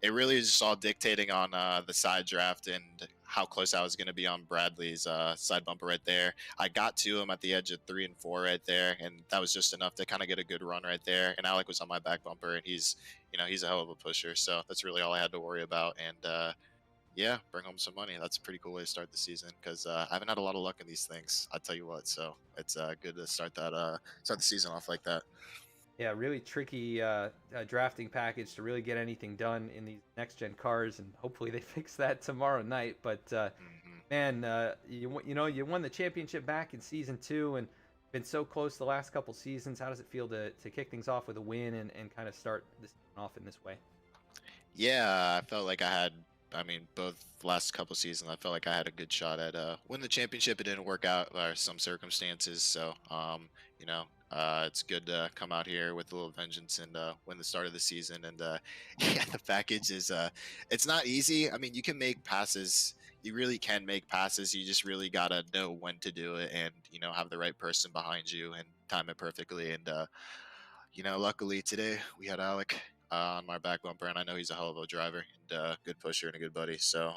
It really was just all dictating on the side draft and how close I was gonna be on Bradley's side bumper right there. I got to him at the edge of 3 and 4 right there, and that was just enough to kind of get a good run right there. And Alek was on my back bumper, and he's a hell of a pusher, so that's really all I had to worry about. And yeah, bring home some money. That's a pretty cool way to start the season, because I haven't had a lot of luck in these things, I'll tell you what. So it's good to start the season off like that. Yeah, really tricky drafting package to really get anything done in these next-gen cars, and hopefully they fix that tomorrow night. But man, you won the championship back in season 2 and been so close the last couple seasons. How does it feel to kick things off with a win and kind of start this off in this way? Yeah, I felt like both last couple seasons, I felt like I had a good shot at winning the championship. It didn't work out by some circumstances, so it's good to come out here with a little vengeance and win the start of the season. And yeah, the package is it's not easy. I mean, you can make passes. You really can make passes. You just really gotta know when to do it, and have the right person behind you and time it perfectly. And luckily today we had Alek on my back bumper, and I know he's a hell of a driver and a good pusher and a good buddy. So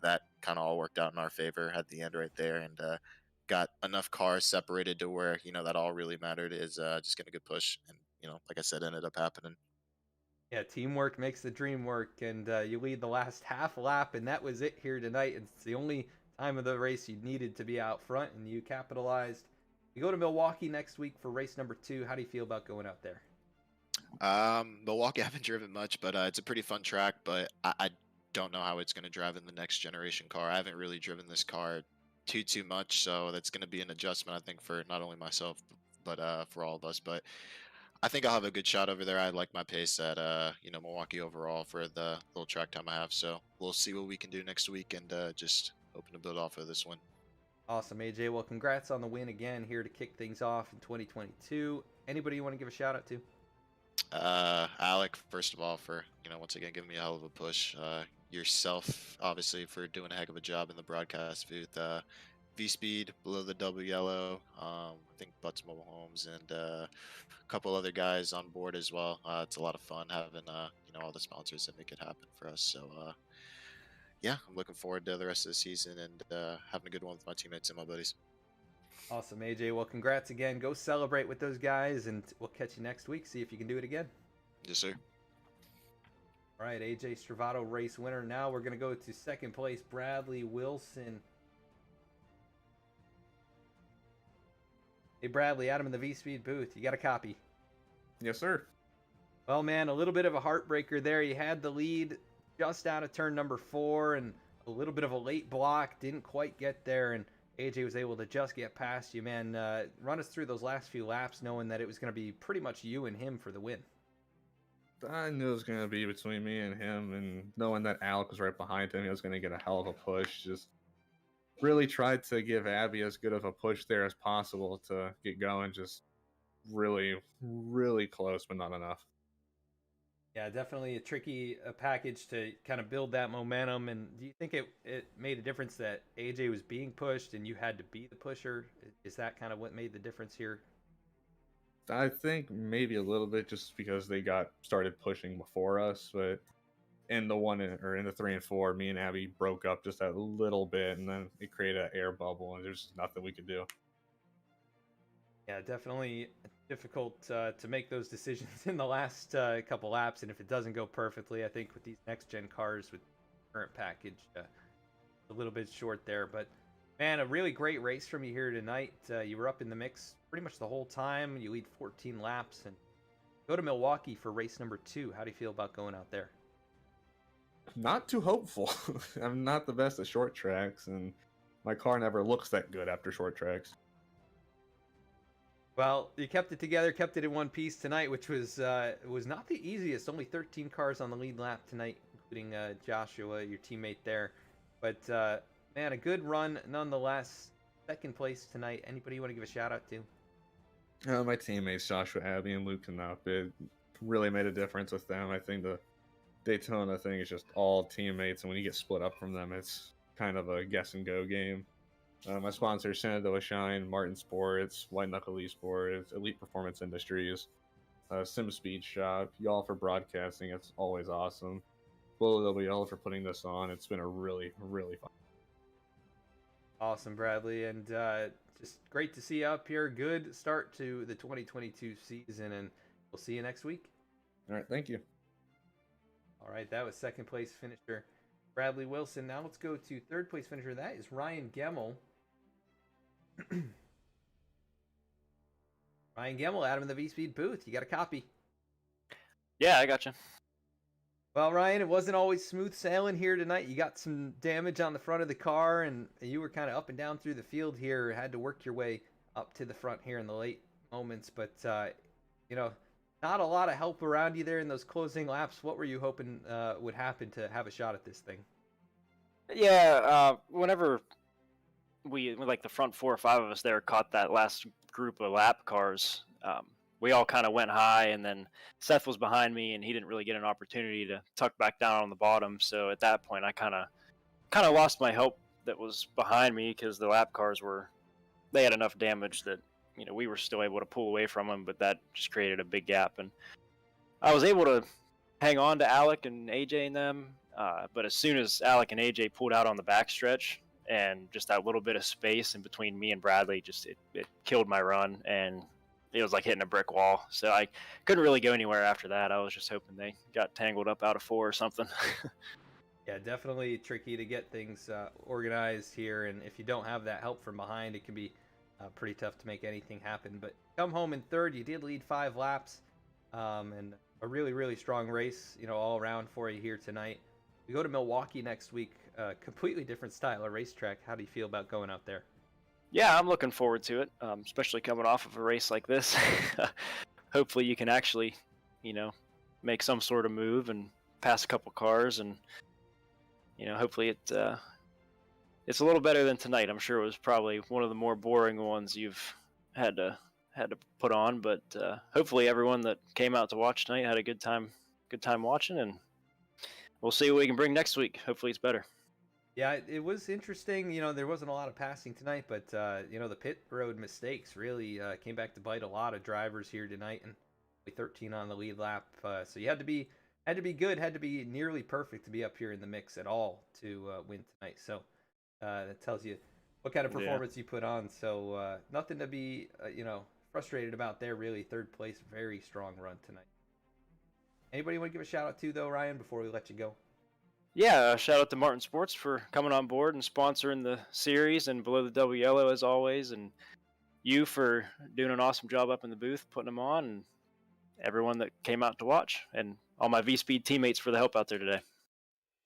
that kind of all worked out in our favor at the end right there, and got enough cars separated to where that all really mattered is just getting a good push, and like I said, ended up happening. Yeah, teamwork makes the dream work, and you lead the last half lap, and that was it here tonight. It's the only time of the race you needed to be out front, and you capitalized. You go to Milwaukee next week for race number 2. How do you feel about going out there? Milwaukee, I haven't driven much, but it's a pretty fun track, but I don't know how it's going to drive in the next generation car. I haven't really driven this car too much, so that's going to be an adjustment, I think, for not only myself, but for all of us. But I think I'll have a good shot over there. I like my pace at Milwaukee overall for the little track time I have, so we'll see what we can do next week, and just hoping to build off of this one. Awesome, AJ. Well, congrats on the win again here to kick things off in 2022. Anybody you want to give a shout out to? Alek, first of all, for once again giving me a hell of a push. yourself, obviously, for doing a heck of a job in the broadcast booth. V Speed, Below the Double Yellow, I think Butts Mobile Homes, and a couple other guys on board as well. It's a lot of fun having all the sponsors that make it happen for us. So yeah, I'm looking forward to the rest of the season and having a good one with my teammates and my buddies. Awesome, AJ. Well, congrats again. Go celebrate with those guys, and we'll catch you next week. See if you can do it again. Yes, sir. All right, AJ Stravato race winner. Now we're going to go to second place, Bradley Wilson. Hey, Bradley, Adam in the V-Speed booth. You got a copy? Yes, sir. Well, man, a little bit of a heartbreaker there. You had the lead just out of turn number 4 and a little bit of a late block. Didn't quite get there, and AJ was able to just get past you, man. Run us through those last few laps knowing that it was going to be pretty much you and him for the win. I knew it was going to be between me and him, and knowing that Alek was right behind him, he was going to get a hell of a push. Just really tried to give Abby as good of a push there as possible to get going. Just really, really close, but not enough. Yeah, definitely a tricky package to kind of build that momentum. And do you think it made a difference that AJ was being pushed and you had to be the pusher? Is that kind of what made the difference here? I think maybe a little bit just because they got started pushing before us, but in the 3 and 4, me and Abby broke up just a little bit, and then it created an air bubble, and there's nothing we could do. Yeah, definitely difficult to make those decisions in the last couple laps, and if it doesn't go perfectly, I think with these next-gen cars with current package, a little bit short there. But, man, a really great race from you here tonight. You were up in the mix pretty much the whole time. You lead 14 laps, and go to Milwaukee for race number 2. How do you feel about going out there? Not too hopeful. I'm not the best at short tracks, and my car never looks that good after short tracks. Well, you kept it together, kept it in one piece tonight, which was not the easiest. Only 13 cars on the lead lap tonight, including Joshua, your teammate there. But, man, a good run nonetheless. Second place tonight. Anybody you want to give a shout-out to? My teammates, Joshua, Abby, and Luke Knupp, it really made a difference with them. I think the Daytona thing is just all teammates, and when you get split up from them, it's kind of a guess-and-go game. My sponsors, Shenandoah Shine, Martin Sports, White Knuckle Esports, Elite Performance Industries, Sim Speed Shop, y'all for broadcasting. It's always awesome. WL for putting this on. It's been a really, really fun. Awesome, Bradley, and just great to see you up here. Good start to the 2022 season, and we'll see you next week. All right, thank you. All right, that was second place finisher Bradley Wilson. Now let's go to third place finisher. That is Ryan Gemmel. Ryan Gemmel, Adam in the V-Speed booth. You got a copy? Yeah, I got you. Well, Ryan, it wasn't always smooth sailing here tonight. You got some damage on the front of the car, and you were kind of up and down through the field here. Had to work your way up to the front here in the late moments, but not a lot of help around you there in those closing laps. What were you hoping would happen to have a shot at this thing? Yeah, whenever we like the front 4 or 5 of us there caught that last group of lap cars, we all kind of went high, and then Seth was behind me, and he didn't really get an opportunity to tuck back down on the bottom. So at that point, I kind of lost my help that was behind me, because the lap cars they had enough damage that we were still able to pull away from them, but that just created a big gap. And I was able to hang on to Alek and AJ and them, but as soon as Alek and AJ pulled out on the backstretch, and just that little bit of space in between me and Bradley, just it killed my run, and it was like hitting a brick wall. So I couldn't really go anywhere after that. I was just hoping they got tangled up out of 4 or something. Yeah, definitely tricky to get things organized here, and if you don't have that help from behind, it can be pretty tough to make anything happen. But come home in third. You did lead 5 laps, and a really, really strong race, all around for you here tonight. We go to Milwaukee next week. Completely different style of racetrack. How do you feel about going out there? Yeah, I'm looking forward to it, especially coming off of a race like this. Hopefully you can actually, make some sort of move and pass a couple cars, and, hopefully it's a little better than tonight. I'm sure it was probably one of the more boring ones you've had to put on, but hopefully everyone that came out to watch tonight had a good time watching, and we'll see what we can bring next week. Hopefully it's better. Yeah, it was interesting. There wasn't a lot of passing tonight, but the pit road mistakes really came back to bite a lot of drivers here tonight, and 13 on the lead lap. So you had to be good, had to be nearly perfect to be up here in the mix at all to win tonight. So that tells you what kind of performance you put on. So nothing to be frustrated about there. Really, third place, very strong run tonight. Anybody want to give a shout out to though, Ryan, before we let you go? Yeah, shout out to Martin Sports for coming on board and sponsoring the series, and Below the Double Yellow as always, and you for doing an awesome job up in the booth putting them on, and everyone that came out to watch, and all my V-Speed teammates for the help out there today.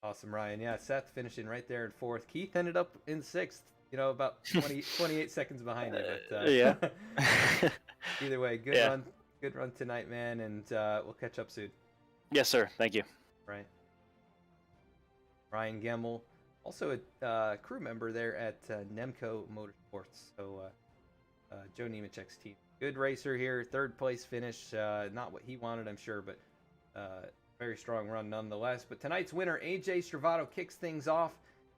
Awesome, Ryan. Yeah, Seth finishing right there in fourth. Keith ended up in sixth, about 28 seconds behind you. But yeah. Either way, good run tonight, man, and we'll catch up soon. Yes, sir. Thank you. Right. Ryan Gemmel, also a crew member there at Nemco Motorsports. So Joe Nemechek's team. Good racer here, third place finish. Not what he wanted, I'm sure, but very strong run nonetheless. But tonight's winner, AJ Stravato, kicks things off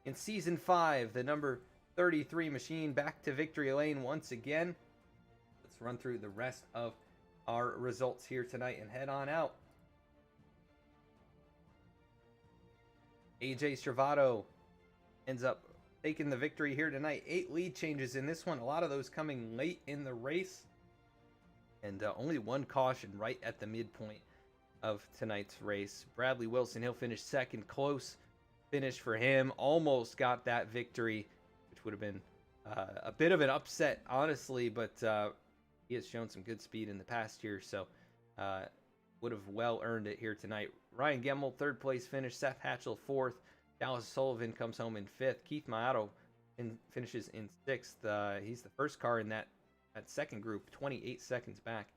in Season 5. The number 33 machine back to victory lane once again. Let's run through the rest of our results here tonight and head on out. AJ Stravato ends up taking the victory here tonight. 8 lead changes in this one. A lot of those coming late in the race. And only one caution right at the midpoint of tonight's race. Bradley Wilson, he'll finish second. Close finish for him. Almost got that victory, which would have been a bit of an upset, honestly. But he has shown some good speed in the past year, so would have well earned it here tonight. Ryan Gemmel, third place finish. Seth Hatchell, fourth. Dallas Sullivan comes home in fifth. Keith Maotto finishes in sixth. He's the first car in that second group, 28 seconds back.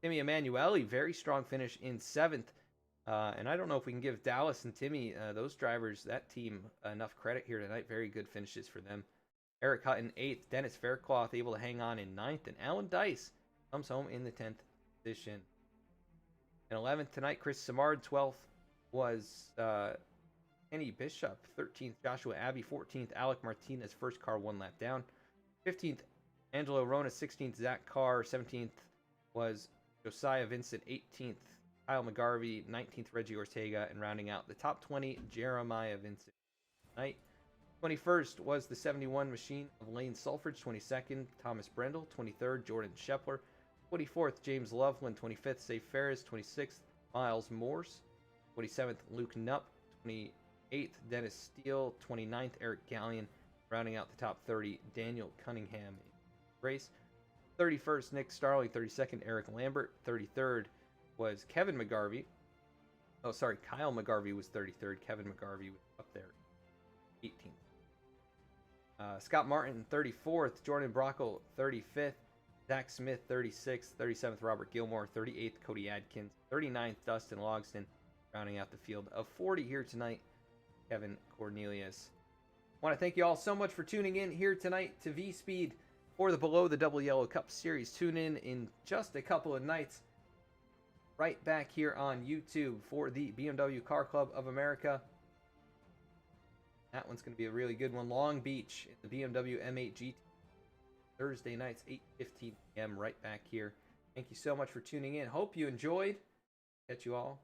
Timmy Emanuele, very strong finish in seventh. And I don't know if we can give Dallas and Timmy, those drivers, that team, enough credit here tonight. Very good finishes for them. Eric Hutton, eighth. Dennis Faircloth able to hang on in ninth. And Alan Dice comes home in the 10th position. In 11th tonight, Chris Simard. 12th was Kenny Bishop. 13th, Joshua Abbey. 14th, Alek Martinez. First car, one lap down. 15th, Angelo Rona. 16th, Zach Carr. 17th was Josiah Vincent. 18th, Kyle McGarvey. 19th, Reggie Ortega. And rounding out the top 20, Jeremiah Vincent. Tonight, 21st was the 71 machine of Lane Sulfridge. 22nd, Thomas Brendel. 23rd, Jordan Shepler. 24th, James Loveland. 25th, Safe Ferris. 26th, Miles Morse. 27th, Luke Nupp. 28th, Dennis Steele. 29th, Eric Gallion. Rounding out the top 30, Daniel Cunningham. Race. 31st, Nick Starling. 32nd, Eric Lambert. 33rd was Kevin McGarvey. Oh, sorry, Kyle McGarvey was 33rd. Kevin McGarvey was up there, 18th. Scott Martin, 34th. Jordan Brockle, 35th. Zach Smith, 36th. 37th, Robert Gilmore. 38th, Cody Adkins. 39th, Dustin Logston. Rounding out the field of 40 here tonight, Kevin Cornelius. I want to thank you all so much for tuning in here tonight to V-Speed for the Below the Double Yellow Cup Series. Tune in just a couple of nights right back here on YouTube for the BMW Car Club of America. That one's going to be a really good one. Long Beach in the BMW M8 GT. Thursday nights, 8:15 p.m. right back here. Thank you so much for tuning in. Hope you enjoyed. Catch you all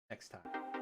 next time.